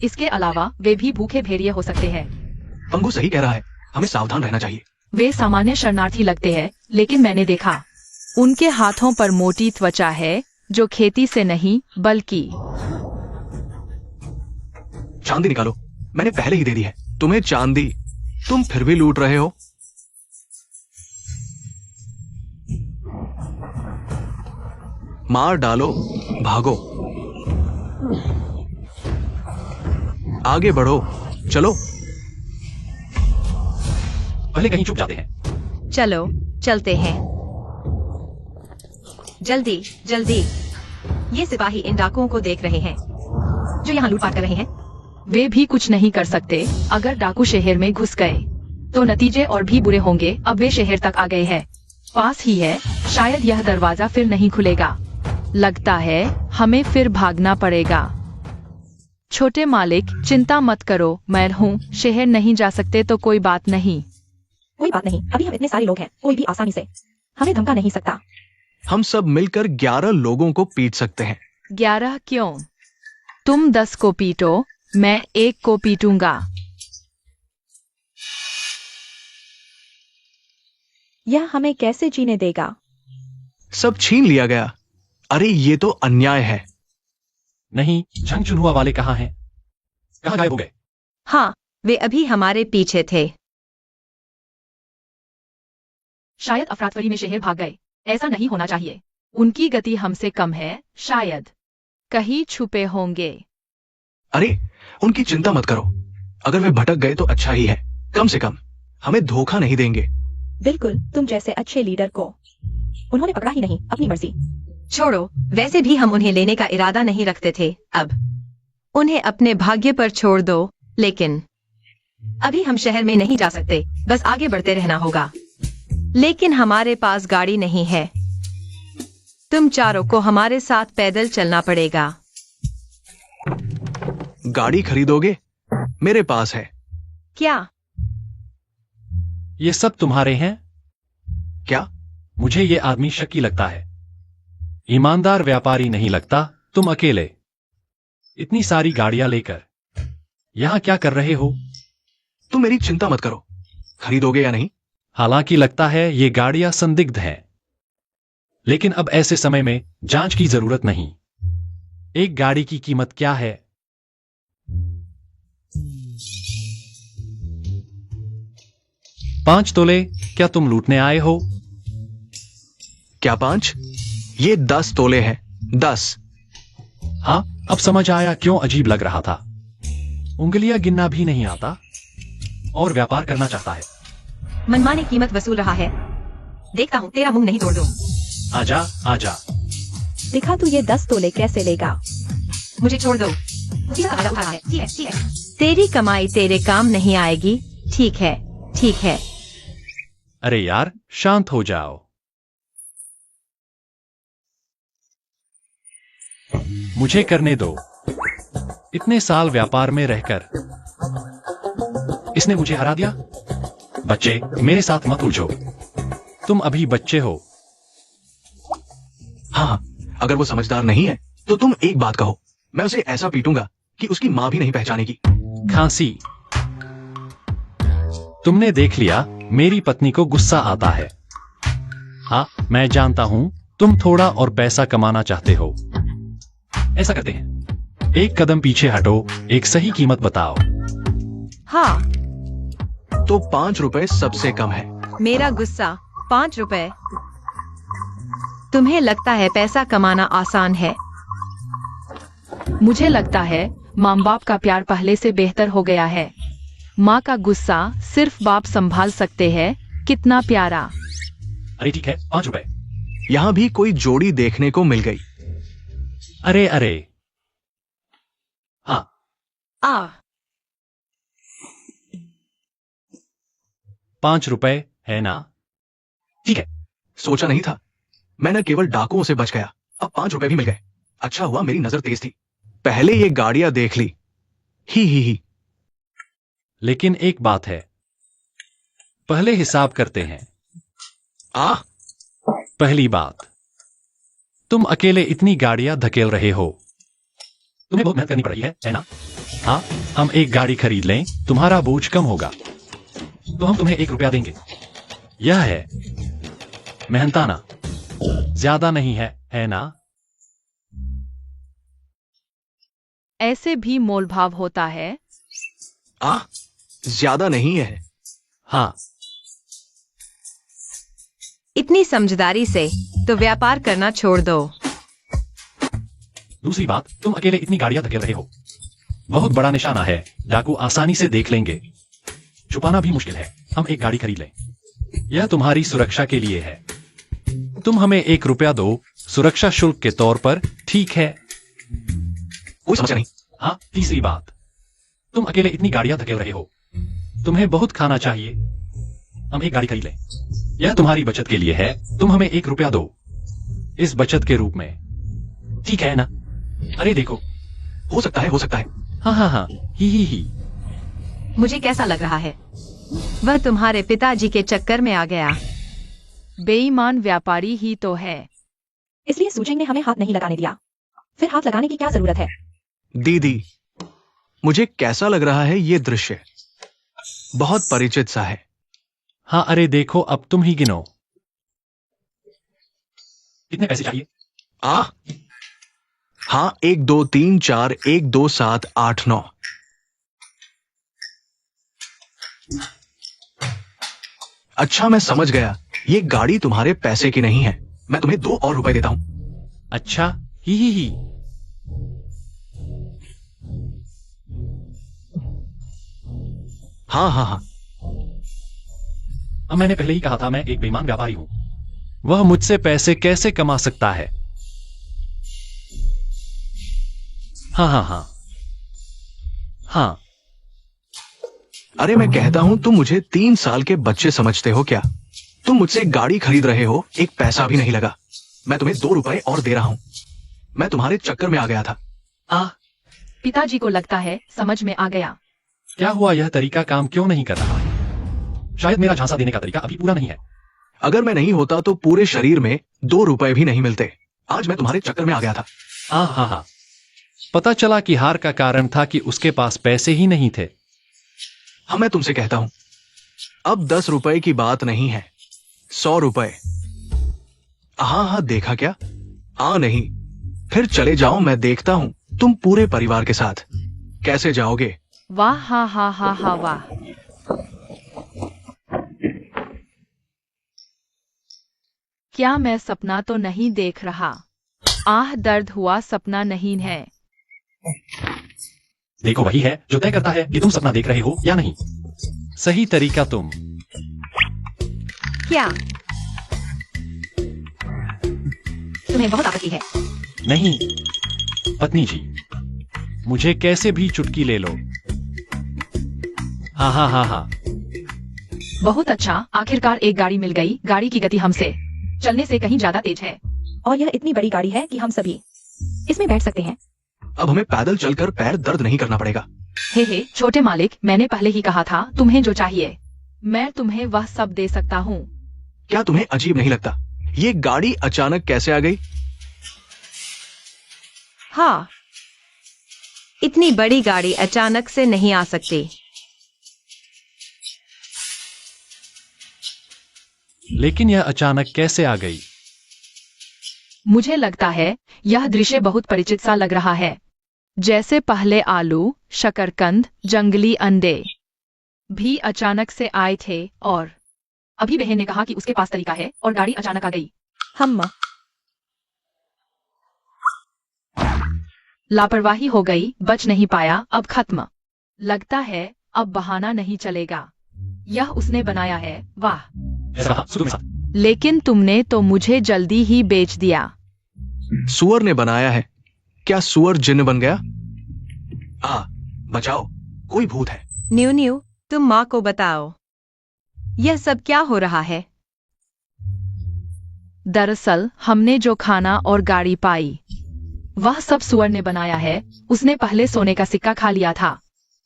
इसके अलावा वे भी भूखे भेड़िए हो सकते हैं। पंगु सही कह रहा है, हमें सावधान रहना चाहिए। वे सामान्य शरणार्थी लगते हैं, लेकिन मैंने देखा उनके हाथों पर मोटी त्वचा है जो खेती से नहीं बल्कि। चांदी निकालो, मैंने पहले ही दे दी है तुम्हें चांदी। तुम फिर भी लूट रहे हो। मार डालो, भागो, आगे बढ़ो, चलो। पहले कहीं छुप जाते हैं। चलो चलते हैं। जल्दी जल्दी। ये सिपाही इन डाकुओं को देख रहे हैं जो यहाँ लूटपाट कर रहे हैं। वे भी कुछ नहीं कर सकते। अगर डाकू शहर में घुस गए तो नतीजे और भी बुरे होंगे। अब वे शहर तक आ गए हैं, पास ही है। शायद यह दरवाजा फिर नहीं खुलेगा। लगता है हमें फिर भागना पड़ेगा। छोटे मालिक, चिंता मत करो, मैं हूँ, शहर नहीं जा सकते तो कोई बात नहीं। कोई बात नहीं, अभी हम इतने सारे लोग हैं, कोई भी आसानी से हमें धमका नहीं सकता। हम सब मिलकर 11 लोगों को पीट सकते हैं। 11 क्यों? तुम 10 को पीटो, मैं 1 को पीटूंगा। यह हमें कैसे जीने देगा? सब छीन लिया गया। अरे ये तो अन्याय है। नहीं, झंगचुनहुआ वाले कहाँ हैं? कहाँ गायब हो गए? हाँ, वे अभी हमारे पीछे थे। शायद अफरातफरी में शहर भाग गए। ऐसा नहीं होना चाहिए। उनकी गति हमसे कम है, शायद कहीं छुपे होंगे। अरे उनकी चिंता मत करो, अगर वे भटक गए तो अच्छा ही है। कम से कम हमें धोखा नहीं देंगे। बिल्कुल, तुम जैसे अच्छे लीडर को उन्होंने पकड़ा ही नहीं, अपनी मर्जी। छोड़ो, वैसे भी हम उन्हें लेने का इरादा नहीं रखते थे। अब उन्हें अपने भाग्य पर छोड़ दो। लेकिन अभी हम शहर में नहीं जा सकते, बस आगे बढ़ते रहना होगा। लेकिन हमारे पास गाड़ी नहीं है। तुम चारों को हमारे साथ पैदल चलना पड़ेगा। गाड़ी खरीदोगे? मेरे पास है। क्या? ये सब तुम्हारे हैं? क्या? मुझे ये आदमी शक्की लगता है। ईमानदार व्यापारी नहीं लगता। तुम अकेले इतनी सारी गाड़ियां लेकर यहां क्या कर रहे हो? तुम मेरी चिंता मत करो। खरीदोगे या नहीं? हालांकि लगता है ये गाड़ियां संदिग्ध हैं, लेकिन अब ऐसे समय में जांच की जरूरत नहीं। एक गाड़ी की कीमत क्या है? $5 तोले। क्या तुम लूटने आए हो? क्या 5? ये 10 तोले हैं। 10। हाँ, अब समझ आया क्यों अजीब लग रहा था। उंगलियां गिनना भी नहीं आता और व्यापार करना चाहता है। मनमानी कीमत वसूल रहा है। देखता हूँ तेरा मुंह नहीं तोड़ दूं। आजा आजा। दिखा तू ये 10 तोले कैसे लेगा? मुझे छोड़ दो। मुझे फायदा उठा रहा है। ठीक है, ठीक है। तेरी कमाई तेरे काम नहीं आएगी। ठीक है, ठीक है। अरे यार, शांत हो जाओ। मुझे करने दो। इतने साल व्यापार में रहकर इसने मुझे हरा दिया। बच्चे, मेरे साथ मत उलझो। तुम अभी बच्चे हो। हाँ, अगर वो समझदार नहीं है तो तुम एक बात कहो, मैं उसे ऐसा पीटूंगा कि उसकी मां भी नहीं पहचानेगी। खांसी। तुमने देख लिया, मेरी पत्नी को गुस्सा आता है। हाँ, मैं जानता हूं तुम थोड़ा और पैसा कमाना चाहते हो। ऐसा करते हैं, एक कदम पीछे हटो, एक सही कीमत बताओ। हाँ, तो 5 रुपए सबसे कम है। मेरा गुस्सा 5 रुपए। तुम्हें लगता है पैसा कमाना आसान है? मुझे लगता है माँ बाप का प्यार पहले से बेहतर हो गया है। माँ का गुस्सा सिर्फ बाप संभाल सकते हैं। कितना प्यारा। अरे ठीक है, 5 रुपए। यहां भी कोई जोड़ी देखने को मिल गई। अरे अरे। हाँ, आ 5 रुपए है ना? ठीक है, सोचा नहीं था। मैं न केवल डाकुओं से बच गया, अब 5 रुपए भी मिल गए। अच्छा हुआ मेरी नजर तेज थी, पहले ये गाड़ियां देख ली। ही। लेकिन एक बात है, पहले हिसाब करते हैं। पहली बात, तुम अकेले इतनी गाड़ियां धकेल रहे हो। तुम्हें बहुत मेहनत करनी पड़ रही है ना? हाँ, हम एक गाड़ी खरीद लें, तुम्हारा बोझ कम होगा, तो हम तुम्हें 1 रुपया देंगे। यह है मेहनताना, ज्यादा नहीं है ना? ऐसे भी मोलभाव होता है। ज्यादा नहीं है। हाँ, इतनी समझदारी से तो व्यापार करना छोड़ दो। दूसरी बात, तुम अकेले इतनी गाड़ियां धकेल रहे हो, बहुत बड़ा निशाना है, डाकू आसानी से देख लेंगे। छुपाना भी मुश्किल है। हम एक गाड़ी खरीद लें, यह तुम्हारी सुरक्षा के लिए है। तुम हमें 1 रुपया दो सुरक्षा शुल्क के तौर पर, ठीक है? कोई समस्या नहीं। हाँ, तीसरी बात, तुम अकेले इतनी गाड़ियां धकेल रहे हो, तुम्हें बहुत खाना चाहिए। हम एक गाड़ी खरीद लें, यह तुम्हारी बचत के लिए है। तुम हमें 1 रुपया दो इस बचत के रूप में, ठीक है ना? अरे देखो, हो सकता है। हाँ हाँ हाँ, ही। मुझे कैसा लग रहा है? वह तुम्हारे पिताजी के चक्कर में आ गया। बेईमान व्यापारी ही तो है। इसलिए सूचेंग ने हमें हाथ नहीं लगाने दिया। फिर हाथ लगाने की क्या जरूरत है? दीदी, मुझे कैसा लग रहा है ये दृश्य? बहुत परिचित सा है। हाँ, अरे देखो, अब तुम ही गिनो। कितने पैसे चाहिए? हाँ, 1 2 3 4 1 2 7 8 9। अच्छा, मैं समझ गया। ये गाड़ी तुम्हारे पैसे की नहीं है। मैं तुम्हें 2 और रुपए देता हूं। अच्छा, ही। हाँ। अब मैंने पहले ही कहा था, मैं एक बेईमान व्यापारी हूं। वह मुझसे पैसे कैसे कमा सकता है? हाँ। अरे मैं कहता हूं, तुम मुझे 3 साल के बच्चे समझते हो क्या? तुम मुझसे एक गाड़ी खरीद रहे हो, एक पैसा भी नहीं लगा। मैं तुम्हें 2 रुपए और दे रहा हूं। मैं तुम्हारे चक्कर में आ गया था। पिताजी को लगता है समझ में आ गया। क्या हुआ? यह तरीका काम क्यों नहीं कर रहा? शायद मेरा झांसा देने का तरीका अभी पूरा नहीं है। अगर मैं नहीं होता तो पूरे शरीर में 2 रुपए भी नहीं मिलते। आज मैं तुम्हारे चक्कर में आ गया था। हाँ। पता चला कि हार का कारण था कि उसके पास पैसे ही नहीं थे। हाँ, मैं तुमसे कहता हूं, अब 10 रुपए की बात नहीं है, 100 रुपए। हाँ, देखा क्या? नहीं। फिर चले जाओ, मैं देखता हूं तुम पूरे परिवार के साथ कैसे जाओगे। वाह, हा, वाह। क्या मैं सपना तो नहीं देख रहा? दर्द हुआ, सपना नहीं है। देखो, वही है जो तय करता है कि तुम सपना देख रहे हो या नहीं। सही तरीका तुम। क्या तुम्हें बहुत आपत्ति है? नहीं पत्नी जी, मुझे कैसे भी चुटकी ले लो। हाँ। बहुत अच्छा, आखिरकार एक गाड़ी मिल गई। गाड़ी की गति हमसे चलने से कहीं ज्यादा तेज है। और यह इतनी बड़ी गाड़ी है कि हम सभी इसमें बैठ सकते हैं। अब हमें पैदल चलकर पैर दर्द नहीं करना पड़ेगा। हे छोटे मालिक, मैंने पहले ही कहा था तुम्हें जो चाहिए मैं तुम्हें वह सब दे सकता हूँ। क्या तुम्हें अजीब नहीं लगता? ये गाड़ी अचानक कैसे आ गई? हाँ, इतनी बड़ी गाड़ी अचानक से नहीं आ सकती। लेकिन यह अचानक कैसे आ गई? मुझे लगता है यह दृश्य बहुत परिचित सा लग रहा है, जैसे पहले आलू, शकरकंद, जंगली अंडे भी अचानक से आए थे और अभी बहन ने कहा कि उसके पास तरीका है और गाड़ी अचानक आ गई। हम लापरवाही हो गई, बच नहीं पाया, अब खत्म। लगता है अब बहाना नहीं चलेगा। यह उसने बनाया है। वाह, लेकिन तुमने तो मुझे जल्दी ही बेच दिया। सुअर ने बनाया है। क्या सुअर जिन्न बन गया? बचाओ, कोई भूत है। न्यू, तुम माँ को बताओ यह सब क्या हो रहा है। दरअसल हमने जो खाना और गाड़ी पाई वह सब सुअर ने बनाया है। उसने पहले सोने का सिक्का खा लिया था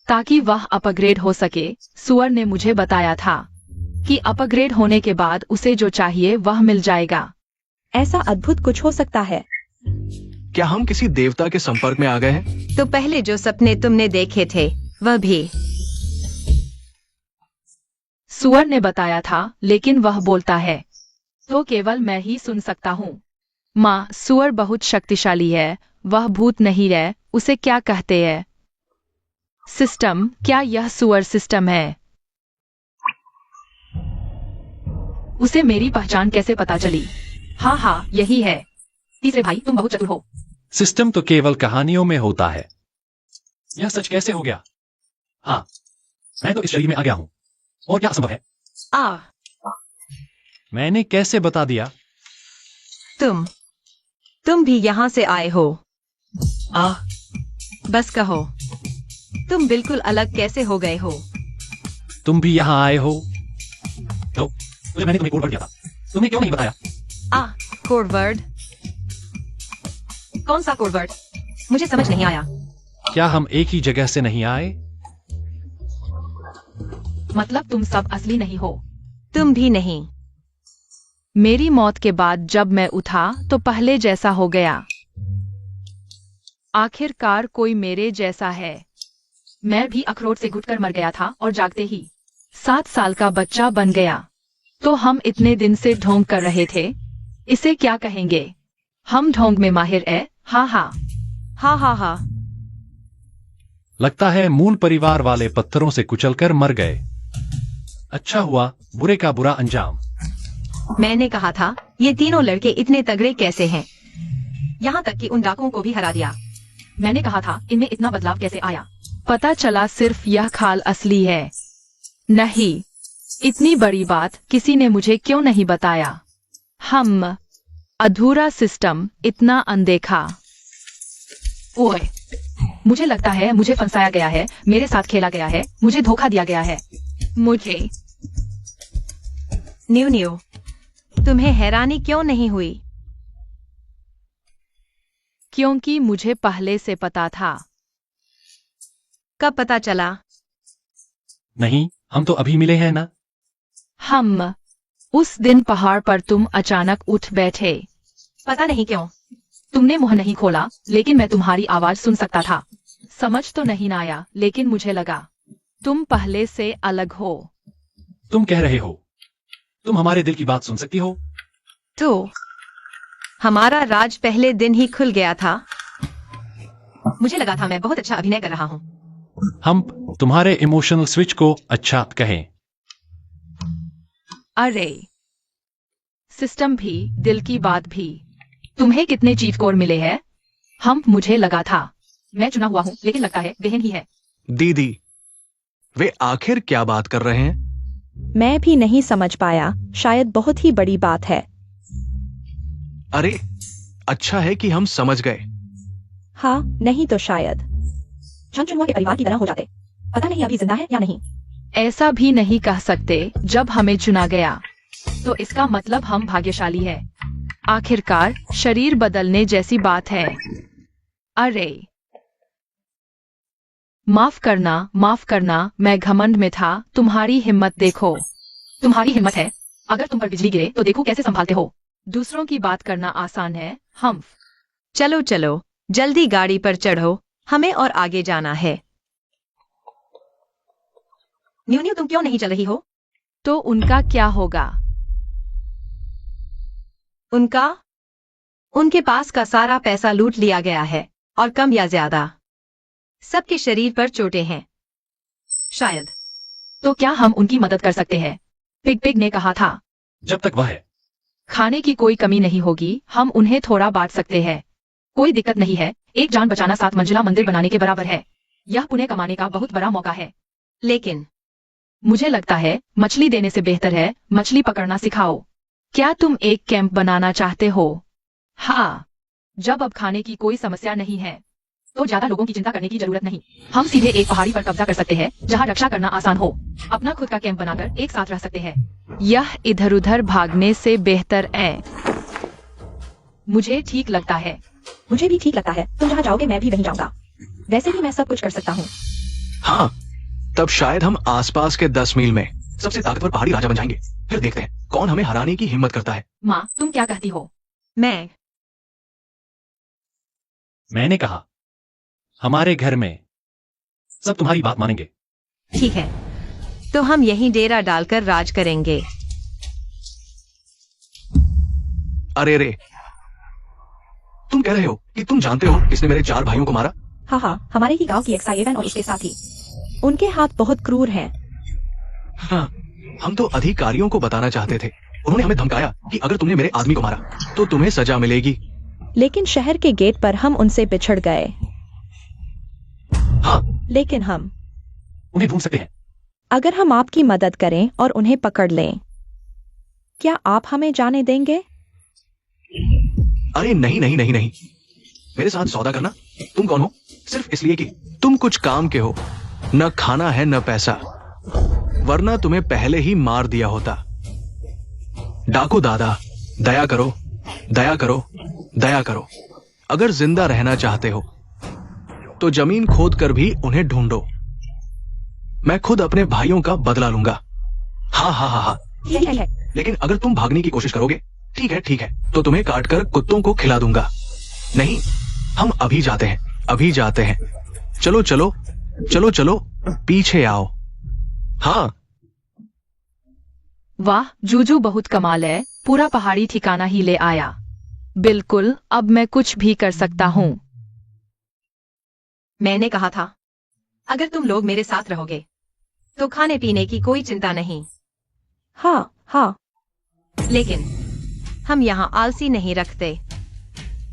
ताकि वह अपग्रेड हो सके। सुअर ने मुझे बताया था कि अपग्रेड होने के बाद उसे जो चाहिए वह मिल जाएगा। ऐसा अद्भुत कुछ हो सकता है। क्या हम किसी देवता के संपर्क में आ गए हैं? तो पहले जो सपने तुमने देखे थे वह भी सुअर ने बताया था, लेकिन वह बोलता है तो केवल मैं ही सुन सकता हूँ। माँ, सुअर बहुत शक्तिशाली है, वह भूत नहीं है। उसे क्या कहते हैं? सिस्टम। क्या यह सुअर सिस्टम है? उसे मेरी पहचान कैसे पता चली? हाँ, यही है। तीसरे भाई, तुम बहुत चतुर हो। सिस्टम तो केवल कहानियों में होता है। यह सच कैसे हो गया? हाँ, मैं तो इस शरीर में आ गया हूं। और क्या संभव है? मैंने कैसे बता दिया? तुम भी यहाँ से आए हो। बस कहो, तुम बिल्कुल अलग कैसे हो गए हो? तुम भी यहाँ आए हो? तो मैंने तुम्हें कोड वर्ड दिया था, तुमने क्यों नहीं बताया? Code word? कौन सा कोड वर्ड? मुझे समझ नहीं आया। क्या हम एक ही जगह से नहीं आए? मतलब तुम सब असली नहीं हो। तुम भी नहीं। मेरी मौत के बाद जब मैं उठा तो पहले जैसा हो गया। आखिरकार कोई मेरे जैसा है। मैं भी अखरोट से घुटकर मर गया था और जागते ही 7 साल का बच्चा बन गया। तो हम इतने दिन से ढोंग कर रहे थे, इसे क्या कहेंगे? हम ढोंग में माहिर है। हाँ हाँ हा हा हा। लगता है मूल परिवार वाले पत्थरों से कुचलकर मर गए। अच्छा हुआ, बुरे का बुरा अंजाम। मैंने कहा था ये तीनों लड़के इतने तगड़े कैसे हैं, यहाँ तक कि उन डाकुओं को भी हरा दिया। मैंने कहा था इनमें इतना बदलाव कैसे आया। पता चला सिर्फ यह खाल असली है। नहीं, इतनी बड़ी बात किसी ने मुझे क्यों नहीं बताया। हम अधूरा सिस्टम, इतना अनदेखा। ओए, मुझे लगता है मुझे फंसाया गया है, मेरे साथ खेला गया है, मुझे धोखा दिया गया है। मुझे न्यू न्यू, तुम्हें हैरानी क्यों नहीं हुई? क्योंकि मुझे पहले से पता था। कब पता चला? नहीं, हम तो अभी मिले हैं ना। हम उस दिन पहाड़ पर तुम अचानक उठ बैठे। पता नहीं क्यों। तुमने मुंह नहीं खोला, लेकिन मैं तुम्हारी आवाज सुन सकता था। समझ तो नहीं आया, लेकिन मुझे लगा तुम पहले से अलग हो। तुम कह रहे हो तुम हमारे दिल की बात सुन सकती हो? तो हमारा राज पहले दिन ही खुल गया था। मुझे लगा था मैं बहुत अच्छा अभिनय कर रहा हूँ। हम तुम्हारे इमोशनल स्विच को अच्छा कहें। अरे, सिस्टम भी, दिल की बात भी। तुम्हें कितने चीट कोड मिले हैं? मुझे लगा था मैं चुना हुआ हूँ, लेकिन लगता है बहन ही है। दीदी, वे आखिर क्या बात कर रहे हैं? मैं भी नहीं समझ पाया, शायद बहुत ही बड़ी बात है। अरे, अच्छा है कि हम समझ गए। हाँ, नहीं तो शायद चंचुआ के परिवार की तरह हो जाते। पता नहीं अभी जिंदा है या नहीं। ऐसा भी नहीं कह सकते। जब हमें चुना गया तो इसका मतलब हम भाग्यशाली है। आखिरकार शरीर बदलने जैसी बात है। अरे, माफ करना, मैं घमंड में था। तुम्हारी हिम्मत देखो। तुम्हारी हिम्मत है? अगर तुम पर बिजली गिरे तो देखो कैसे संभालते हो। दूसरों की बात करना आसान है। चलो चलो, जल्दी गाड़ी पर चढ़ो, हमें और आगे जाना है। न्यू न्यू, तुम क्यों नहीं चल रही हो? तो उनका क्या होगा? उनके पास का सारा पैसा लूट लिया गया है, और कम या ज्यादा सबके शरीर पर चोटें हैं। शायद। तो क्या हम उनकी मदद कर सकते हैं? पिग ने कहा था जब तक वह है। खाने की कोई कमी नहीं होगी, हम उन्हें थोड़ा बांट सकते हैं। कोई दिक्कत नहीं है। एक जान बचाना 7 मंजिला मंदिर बनाने के बराबर है। यह पुण्य कमाने का बहुत बड़ा मौका है। लेकिन मुझे लगता है मछली देने से बेहतर है मछली पकड़ना सिखाओ। क्या तुम एक कैंप बनाना चाहते हो? हाँ, जब अब खाने की कोई समस्या नहीं है तो ज्यादा लोगों की चिंता करने की जरूरत नहीं। हम सीधे एक पहाड़ी पर कब्जा कर सकते हैं जहाँ रक्षा करना आसान हो। अपना खुद का कैंप बनाकर एक साथ रह सकते हैं। यह इधर उधर भागने से बेहतर है। मुझे ठीक लगता है। मुझे भी ठीक लगता है। तुम जहाँ जाओगे मैं भी वहीं जाऊंगा। वैसे भी मैं सब कुछ कर सकता हूँ। हाँ, तब शायद हम आसपास के 10 मील में सबसे ताकतवर पहाड़ी राजा बन जाएंगे। फिर देखते हैं कौन हमें हराने की हिम्मत करता है। माँ, तुम क्या कहती हो? मैंने कहा हमारे घर में सब तुम्हारी बात मानेंगे। ठीक है, तो हम यहीं डेरा डालकर राज करेंगे। अरे रे, तुम कह रहे हो कि तुम जानते हो किसने मेरे 4 भाइयों को मारा? हाँ, हमारे ही गांव की एक साइवन और उसके साथी। उनके हाथ बहुत क्रूर हैं। हाँ, हम तो अधिकारियों को बताना चाहते थे। उन्होंने हमें धमकाया कि अगर तुमने मेरे आदमी को मारा तो तुम्हें सजा मिलेगी। लेकिन शहर के गेट पर हम उनसे बिछड़ गए। हाँ, लेकिन हम उन्हें ढूंढ सकते हैं। अगर हम आपकी मदद करें और उन्हें पकड़ लें, क्या आप हमें जाने देंगे? अरे नहीं नहीं नहीं नहीं, मेरे साथ सौदा करना? तुम कौन हो? सिर्फ इसलिए कि तुम कुछ काम के हो। न खाना है न पैसा, वरना तुम्हें पहले ही मार दिया होता। डाकू दादा, दया करो, दया करो, दया करो। अगर जिंदा रहना चाहते हो तो जमीन खोद कर भी उन्हें ढूंढो। मैं खुद अपने भाइयों का बदला लूंगा। हाँ हाँ हाँ हाँ। ठीक है। लेकिन अगर तुम भागने की कोशिश करोगे, ठीक है, तो तुम्हें काटकर कुत्तों को खिला दूंगा। नहीं, हम अभी जाते हैं। चलो चलो चलो चलो, पीछे आओ। हाँ। वाह, जूजू बहुत कमाल है, पूरा पहाड़ी ठिकाना ही ले आया। बिल्कुल, अब मैं कुछ भी कर सकता हूँ। मैंने कहा था, अगर तुम लोग मेरे साथ रहोगे तो खाने पीने की कोई चिंता नहीं। हाँ हाँ। लेकिन हम यहाँ आलसी नहीं रखते।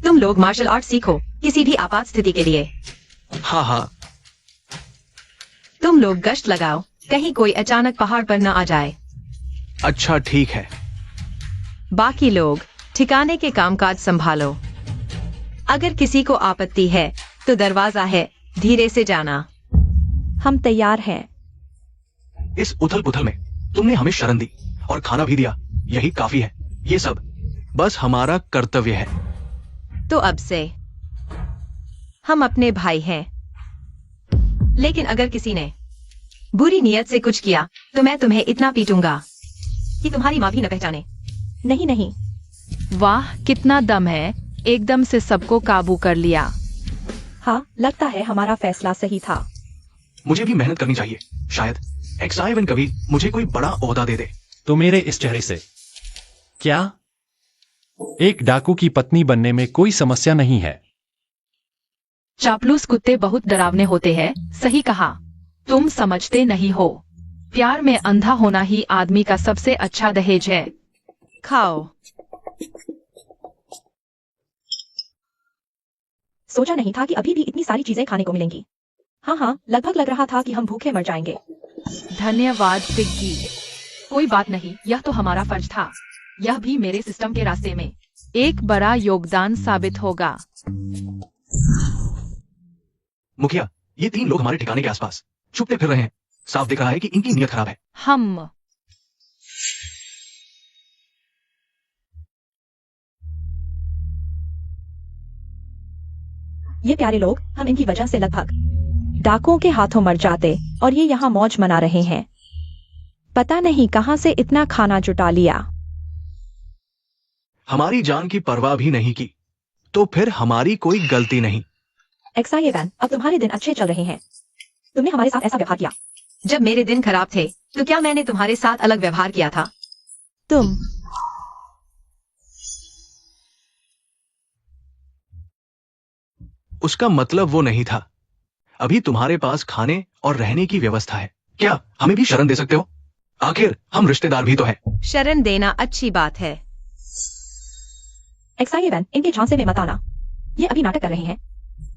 तुम लोग मार्शल आर्ट सीखो किसी भी आपात स्थिति के लिए। हाँ हाँ। तुम लोग गश्त लगाओ, कहीं कोई अचानक पहाड़ पर न आ जाए। अच्छा ठीक है। बाकी लोग ठिकाने के कामकाज संभालो। अगर किसी को आपत्ति है तो दरवाजा है, धीरे से जाना। हम तैयार हैं। इस उथल पुथल में तुमने हमें शरण दी और खाना भी दिया, यही काफी है। ये सब बस हमारा कर्तव्य है। तो अब से हम अपने भाई हैं। लेकिन अगर किसी ने बुरी नीयत से कुछ किया तो मैं तुम्हें इतना पीटूंगा कि तुम्हारी माँ भी न पहचाने। नहीं नहीं। वाह, कितना दम है, एकदम से सबको काबू कर लिया। हाँ, लगता है हमारा फैसला सही था। मुझे भी मेहनत करनी चाहिए, शायद XI कभी मुझे कोई बड़ा ओहदा दे दे। तो मेरे इस चेहरे से क्या एक डाकू की पत्नी बनने में कोई समस्या नहीं है? चापलूस कुत्ते बहुत डरावने होते हैं, सही कहा। तुम समझते नहीं हो, प्यार में अंधा होना ही आदमी का सबसे अच्छा दहेज है। खाओ। सोचा नहीं था कि अभी भी इतनी सारी चीजें खाने को मिलेंगी। हाँ, लगभग लग रहा था कि हम भूखे मर जाएंगे। धन्यवाद पिग्गी। कोई बात नहीं, यह तो हमारा फर्ज था। यह भी मेरे सिस्टम के रास्ते में एक बड़ा योगदान साबित होगा। मुखिया, ये 3 लोग हमारे ठिकाने के आसपास छुपते फिर रहे हैं। साफ दिख रहा है कि इनकी नीयत खराब है। हम ये प्यारे लोग, हम इनकी वजह से लगभग डाकुओं के हाथों मर जाते और ये यहाँ मौज मना रहे हैं। पता नहीं कहाँ से इतना खाना जुटा लिया। हमारी जान की परवाह भी नहीं की, तो फिर हमारी कोई गलती नहीं। XI, अब तुम्हारे दिन अच्छे चल रहे हैं। तुमने हमारे साथ ऐसा व्यवहार किया। जब मेरे दिन खराब थे तो क्या मैंने तुम्हारे साथ अलग व्यवहार किया था? तुम उसका मतलब वो नहीं था। अभी तुम्हारे पास खाने और रहने की व्यवस्था है, क्या हमें भी शरण दे सकते हो? आखिर हम रिश्तेदार भी तो हैं। शरण देना अच्छी बात है। XI, इनके झांसे में मत आना। ये अभी नाटक कर रहे हैं।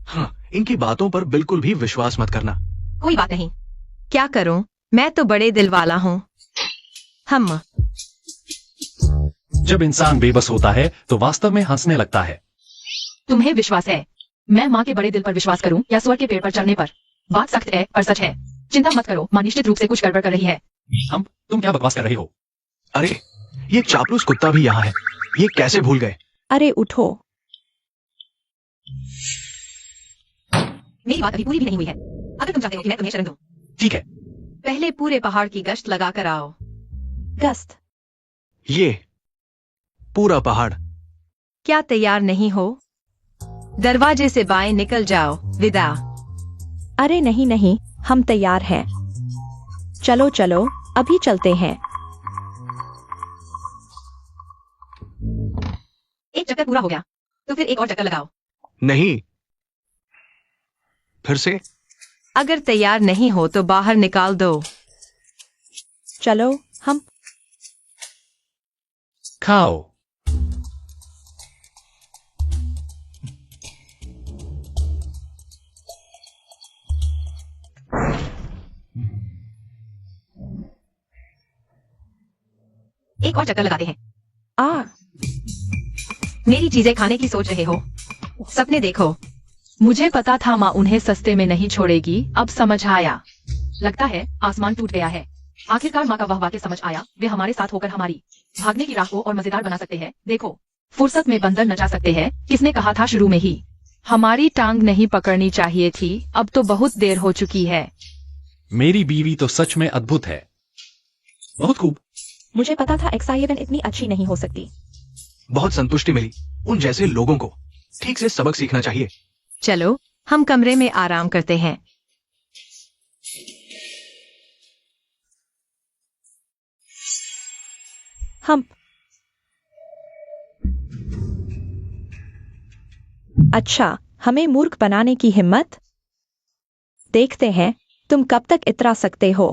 हाँ, इनकी बातों पर बिल्कुल भी विश्वास मत करना। कोई बात नहीं, क्या करूं, मैं तो बड़े दिल वाला हूँ। हम जब इंसान बेबस होता है तो वास्तव में हंसने लगता है। तुम्हें विश्वास है? मैं माँ के बड़े दिल पर विश्वास करूं या स्वर के पेड़ पर चढ़ने पर? बात सख्त है पर सच है। चिंता मत करो, माँ निश्चित रूप से कुछ गड़बड़ कर रही है। तुम क्या बकवास कर रहे हो? अरे, ये चापलूस कुत्ता भी यहाँ है। ये कैसे भूल गए? अरे उठो। मेरी बात अभी पूरी भी नहीं हुई है। अगर तुम चाहते हो कि मैं तुम्हें शरण दूं, ठीक है, पहले पूरे पहाड़ की गश्त लगा कर आओ। गश्त? ये पूरा पहाड़? क्या तैयार नहीं हो? दरवाजे से बाएं निकल जाओ। विदा। अरे नहीं नहीं, हम तैयार हैं। चलो चलो, अभी चलते हैं। एक चक्कर पूरा हो गया तो फिर एक और चक्कर लगाओ। नहीं, फिर से? अगर तैयार नहीं हो तो बाहर निकाल दो। चलो, हम खाओ। एक और चक्कर लगाते हैं। आ मेरी चीजें खाने की सोच रहे हो? सपने देखो। मुझे पता था माँ उन्हें सस्ते में नहीं छोड़ेगी, अब समझ आया। लगता है आसमान टूट गया है। आखिरकार माँ का वाह वाह के समझ आया, वे हमारे साथ होकर हमारी भागने की राह को और मजेदार बना सकते हैं। देखो, फुर्सत में बंदर नचा सकते हैं, किसने कहा था शुरू में ही। हमारी टांग नहीं पकड़नी चाहिए थी, अब तो बहुत देर हो चुकी है। मेरी बीवी तो सच में अद्भुत है। बहुत खूब। मुझे पता था XIA-1 इतनी अच्छी नहीं हो सकती। बहुत संतुष्टि मिली। उन जैसे लोगों को ठीक से सबक सीखना चाहिए। चलो हम कमरे में आराम करते हैं। हम अच्छा, हमें मूर्ख बनाने की हिम्मत। देखते हैं तुम कब तक इतरा सकते हो।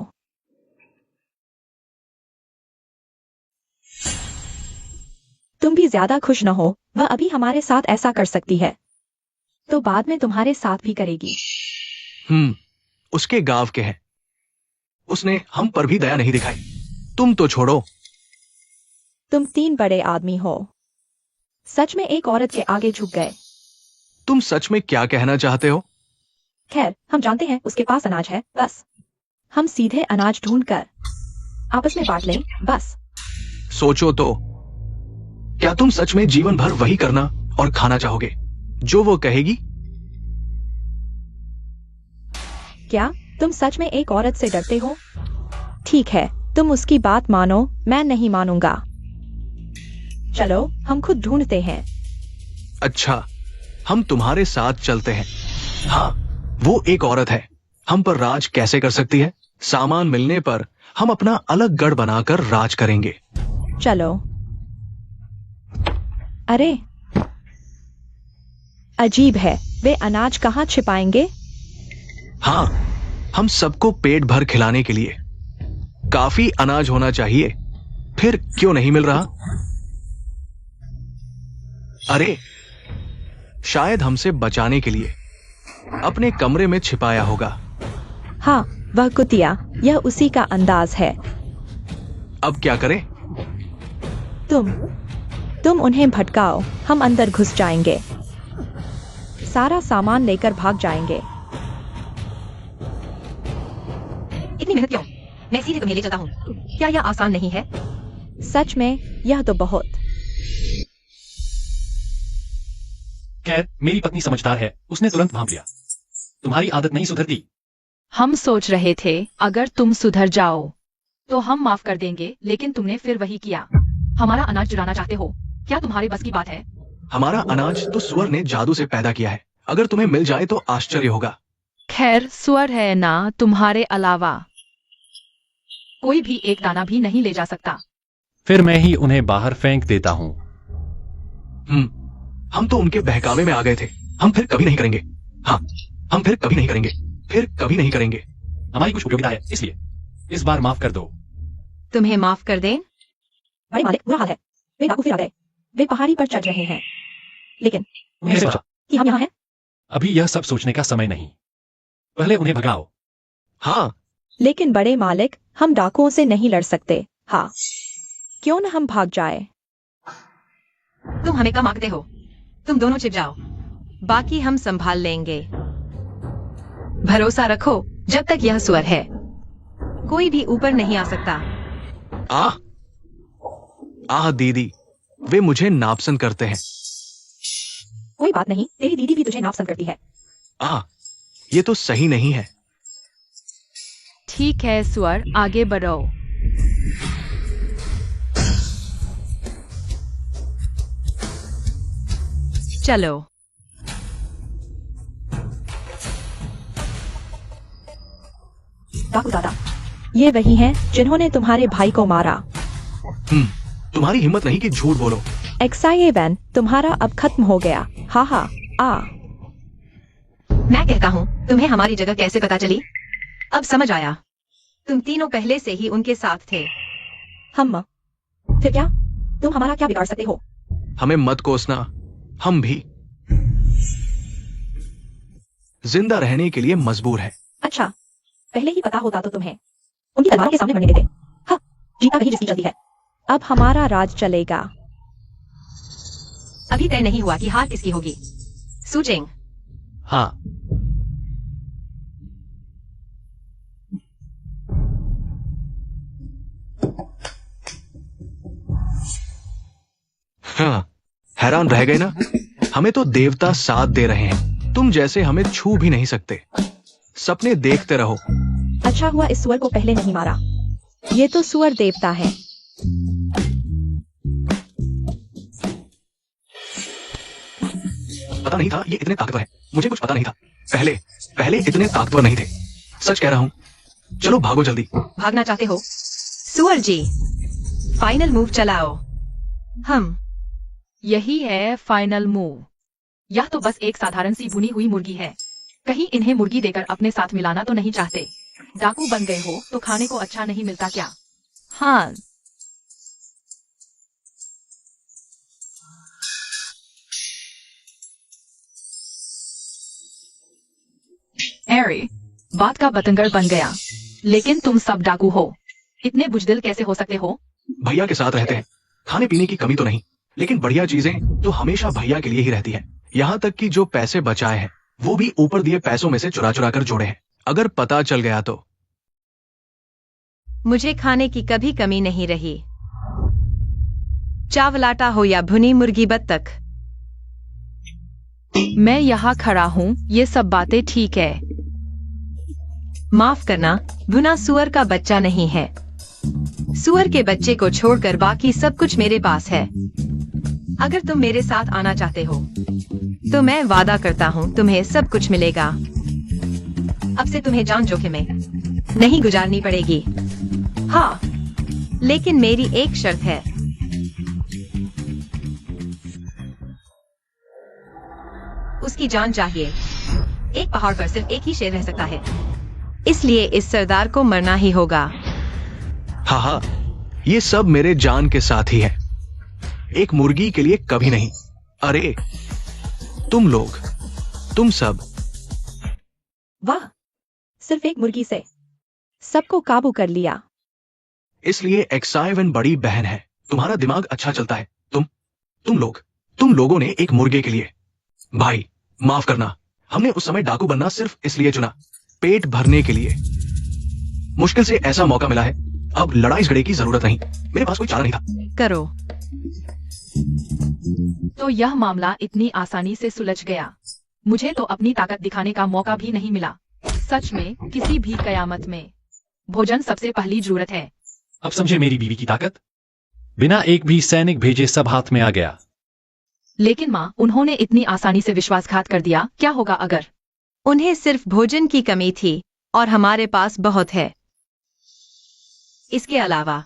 तुम भी ज्यादा खुश न हो, वह अभी हमारे साथ ऐसा कर सकती है तो बाद में तुम्हारे साथ भी करेगी। उसके गांव के हैं। उसने हम पर भी दया नहीं दिखाई। तुम तो छोड़ो। तुम 3 बड़े आदमी हो, सच में एक औरत के आगे झुक गए। तुम सच में क्या कहना चाहते हो? खैर, हम जानते हैं उसके पास अनाज है, बस हम सीधे अनाज ढूंढकर आपस में बांट लें, बस। सोचो तो, क्या तुम सच में जीवन भर वही करना और खाना चाहोगे जो वो कहेगी? क्या तुम सच में एक औरत से डरते हो? ठीक है, तुम उसकी बात मानो, मैं नहीं मानूंगा। चलो हम खुद ढूंढते हैं। अच्छा, हम तुम्हारे साथ चलते हैं। हाँ, वो एक औरत है, हम पर राज कैसे कर सकती है? सामान मिलने पर हम अपना अलग गढ़ बनाकर राज करेंगे। चलो। अरे अजीब है, वे अनाज कहाँ छिपाएंगे? हाँ, हम सबको पेट भर खिलाने के लिए काफी अनाज होना चाहिए। फिर क्यों नहीं मिल रहा? अरे, शायद हमसे बचाने के लिए अपने कमरे में छिपाया होगा। हाँ, वह कुतिया, यह उसी का अंदाज है। अब क्या करें? तुम उन्हें भटकाओ, हम अंदर घुस जाएंगे, सारा सामान लेकर भाग जाएंगे। इतनी मेहनत क्यों? मैं सीधे तुम्हें ले चलता हूँ। क्या यह आसान नहीं है? सच में यह तो बहुत। खैर, मेरी पत्नी समझदार है, उसने तुरंत भांप लिया। तुम्हारी आदत नहीं सुधरती। हम सोच रहे थे अगर तुम सुधर जाओ तो हम माफ कर देंगे, लेकिन तुमने फिर वही किया। हमारा अनाज चुराना चाहते हो? क्या तुम्हारे बस की बात है? हमारा अनाज तो सुअर ने जादू से पैदा किया है। अगर तुम्हें मिल जाए तो आश्चर्य होगा। खैर, सुअर है ना, तुम्हारे अलावा कोई भी एक दाना भी नहीं ले जा सकता। फिर मैं ही उन्हें बाहर फेंक देता हूँ। हम तो उनके बहकावे में आ गए थे। हम फिर कभी नहीं करेंगे। हाँ, हम फिर कभी नहीं करेंगे। फिर कभी नहीं करेंगे। हमारी कुछ उपयोगिता है, इसलिए इस बार माफ कर दो। तुम्हें माफ कर दें? बड़े मालिक, बुरा हाल है, वे डाकू फिर आ गए। वे पहाड़ी पर चढ़ रहे हैं, लेकिन उन्हें सोचा, कि हम यहाँ हैं। अभी यह सब सोचने का समय नहीं। पहले उन्हें भगाओ। हाँ, लेकिन बड़े मालिक, हम डाकुओं से नहीं लड़ सकते। हाँ, क्यों न हम भाग जाए? तुम हमें कम आंकते हो। तुम दोनों छिप जाओ, बाकी हम संभाल लेंगे। भरोसा रखो, जब तक यह सुअर है कोई भी ऊपर नहीं आ सकता। आह दीदी, वे मुझे नापसंद करते हैं। कोई बात नहीं, तेरी दीदी भी तुझे नापसंद करती है। ये तो सही नहीं है। ठीक है सुअर, आगे बढ़ो। चलो। डाकू दादा, ये वही हैं जिन्होंने तुम्हारे भाई को मारा। तुम्हारी हिम्मत नहीं कि झूठ बोलो। XIA-1 तुम्हारा अब खत्म हो गया। हा हा। मैं कहता हूँ, तुम्हें हमारी जगह कैसे पता चली? अब समझ आया। तुम तीनों पहले से ही उनके साथ थे। हम फिर क्या? तुम हमारा क्या बिगाड़ सकते हो? हमें मत कोसना, हम भी जिंदा रहने के लिए मजबूर है। अच्छा, पहले ही पता होता तो तुम्हें उनकी तलवार के सामने मरने देते। हाँ, जीता वही जिसकी जल्दी है। अब हमारा राज चलेगा। अभी तय नहीं हुआ कि हार किसकी होगी। सूचेंग। हाँ, हैरान रह गए ना? हमें तो देवता साथ दे रहे हैं, तुम जैसे हमें छू भी नहीं सकते। सपने देखते रहो। अच्छा हुआ इस सुअर को पहले नहीं मारा। ये तो सुअर देवता है। पता नहीं था ये इतने ताकतवर है। मुझे कुछ पता नहीं था। पहले इतने ताकतवर नहीं थे। सच कह रहा हूँ। चलो भागो जल्दी। भागना चाहते हो? सुअर जी, फाइनल मूव चलाओ। हम यही है फाइनल मूव। यह तो बस एक साधारण सी भुनी हुई मुर्गी है। कहीं इन्हें मुर्गी देकर अपने साथ मिलाना तो नहीं चाहते? डाकू बन गए हो तो खाने को अच्छा नहीं मिलता क्या? हाँ। एरी, बात का बतंगड़ बन गया। लेकिन तुम सब डाकू हो, इतने बुजदिल कैसे हो सकते हो? भैया के साथ रहते हैं, खाने पीने की कमी तो नहीं, लेकिन बढ़िया चीजें तो हमेशा भैया के लिए ही रहती है। यहाँ तक कि जो पैसे बचाए हैं वो भी ऊपर दिए पैसों में से चुरा चुरा कर जोड़े हैं। अगर पता चल गया तो। मुझे खाने की कभी कमी नहीं रही, चावल आटा हो या भुनी मुर्गी बत्तख। मैं यहाँ खड़ा हूँ, ये सब बातें ठीक है। माफ करना, भुना सुअर का बच्चा नहीं है। सुअर के बच्चे को छोड़कर बाकी सब कुछ मेरे पास है। अगर तुम मेरे साथ आना चाहते हो तो मैं वादा करता हूँ तुम्हें सब कुछ मिलेगा। अब से तुम्हें जान जोखिम में नहीं गुजारनी पड़ेगी। हाँ, लेकिन मेरी एक शर्त है। उसकी जान चाहिए। एक पहाड़ पर सिर्फ एक ही शेर रह सकता है, इसलिए इस सरदार को मरना ही होगा। हाँ, ये सब मेरे जान के साथ ही है। एक मुर्गी के लिए कभी नहीं। अरे तुम लोग, तुम सब। वाह, सिर्फ एक मुर्गी से सबको काबू कर लिया। इसलिए एक्साइवन बड़ी बहन है। तुम्हारा दिमाग अच्छा चलता है। तुम लोगों ने एक मुर्गे के लिए। भाई माफ करना, हमने उस समय डाकू बनना सिर्फ इसलिए चुना, पेट भरने के लिए। मुश्किल से ऐसा मौका मिला है, अब लड़ाई झगड़े की जरूरत नहीं। मेरे पास कोई चारा नहीं था। करो। तो यह मामला इतनी आसानी से सुलझ गया। मुझे तो अपनी ताकत दिखाने का मौका भी नहीं मिला। सच में किसी भी कयामत में भोजन सबसे पहली जरूरत है। अब समझे मेरी बीवी की ताकत। बिना एक भी सैनिक भेजे सब हाथ में आ गया। लेकिन माँ, उन्होंने इतनी आसानी से विश्वासघात कर दिया। क्या होगा अगर? उन्हें सिर्फ भोजन की कमी थी और हमारे पास बहुत है। इसके अलावा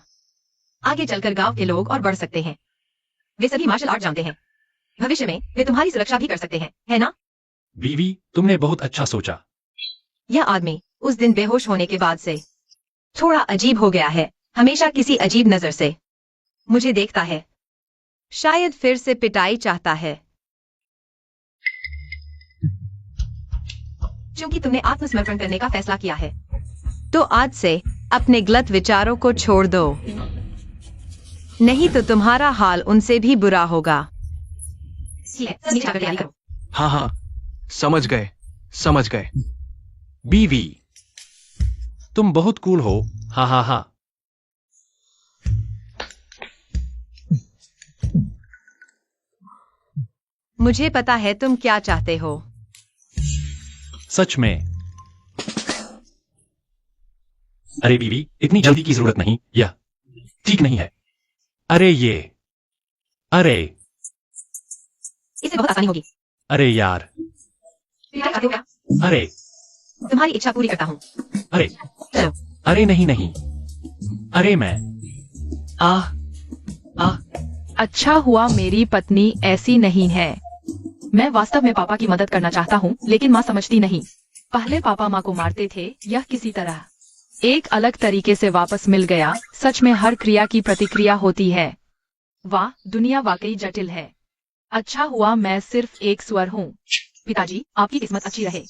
आगे चलकर गांव के लोग और बढ़ सकते हैं। वे सभी मार्शल आर्ट जानते हैं। भविष्य में वे तुम्हारी सुरक्षा भी कर सकते हैं, है ना? बीवी, तुमने बहुत अच्छा सोचा। यह आदमी उस दिन बेहोश होने के बाद से थोड़ा अजीब हो गया है। हमेशा किसी अजीब नजर से मुझे देखता है। शायद फिर से पिटाई चाहता है। क्योंकि तुमने आत्मसमर्पण करने का फैसला किया है, तो आज से अपने गलत विचारों को छोड़ दो, नहीं तो तुम्हारा हाल उनसे भी बुरा होगा। तैयारी करो। हाँ, समझ गए। बीवी, तुम बहुत कूल हो। हाँ। मुझे पता है तुम क्या चाहते हो। सच में। अरे बीवी, इतनी जल्दी की जरूरत नहीं, यह ठीक नहीं है। अरे इससे बहुत आसानी होगी। अरे यार, चाहते हो क्या? अरे तुम्हारी इच्छा पूरी करता हूँ। अरे चलो। अरे नहीं। अरे मैं अच्छा हुआ मेरी पत्नी ऐसी नहीं है। मैं वास्तव में पापा की मदद करना चाहता हूँ, लेकिन माँ समझती नहीं। पहले पापा माँ को मारते थे, यह किसी तरह एक अलग तरीके से वापस मिल गया। सच में हर क्रिया की प्रतिक्रिया होती है। वाह, दुनिया वाकई जटिल है। अच्छा हुआ मैं सिर्फ एक स्वर हूँ। पिताजी, आपकी किस्मत अच्छी रहे।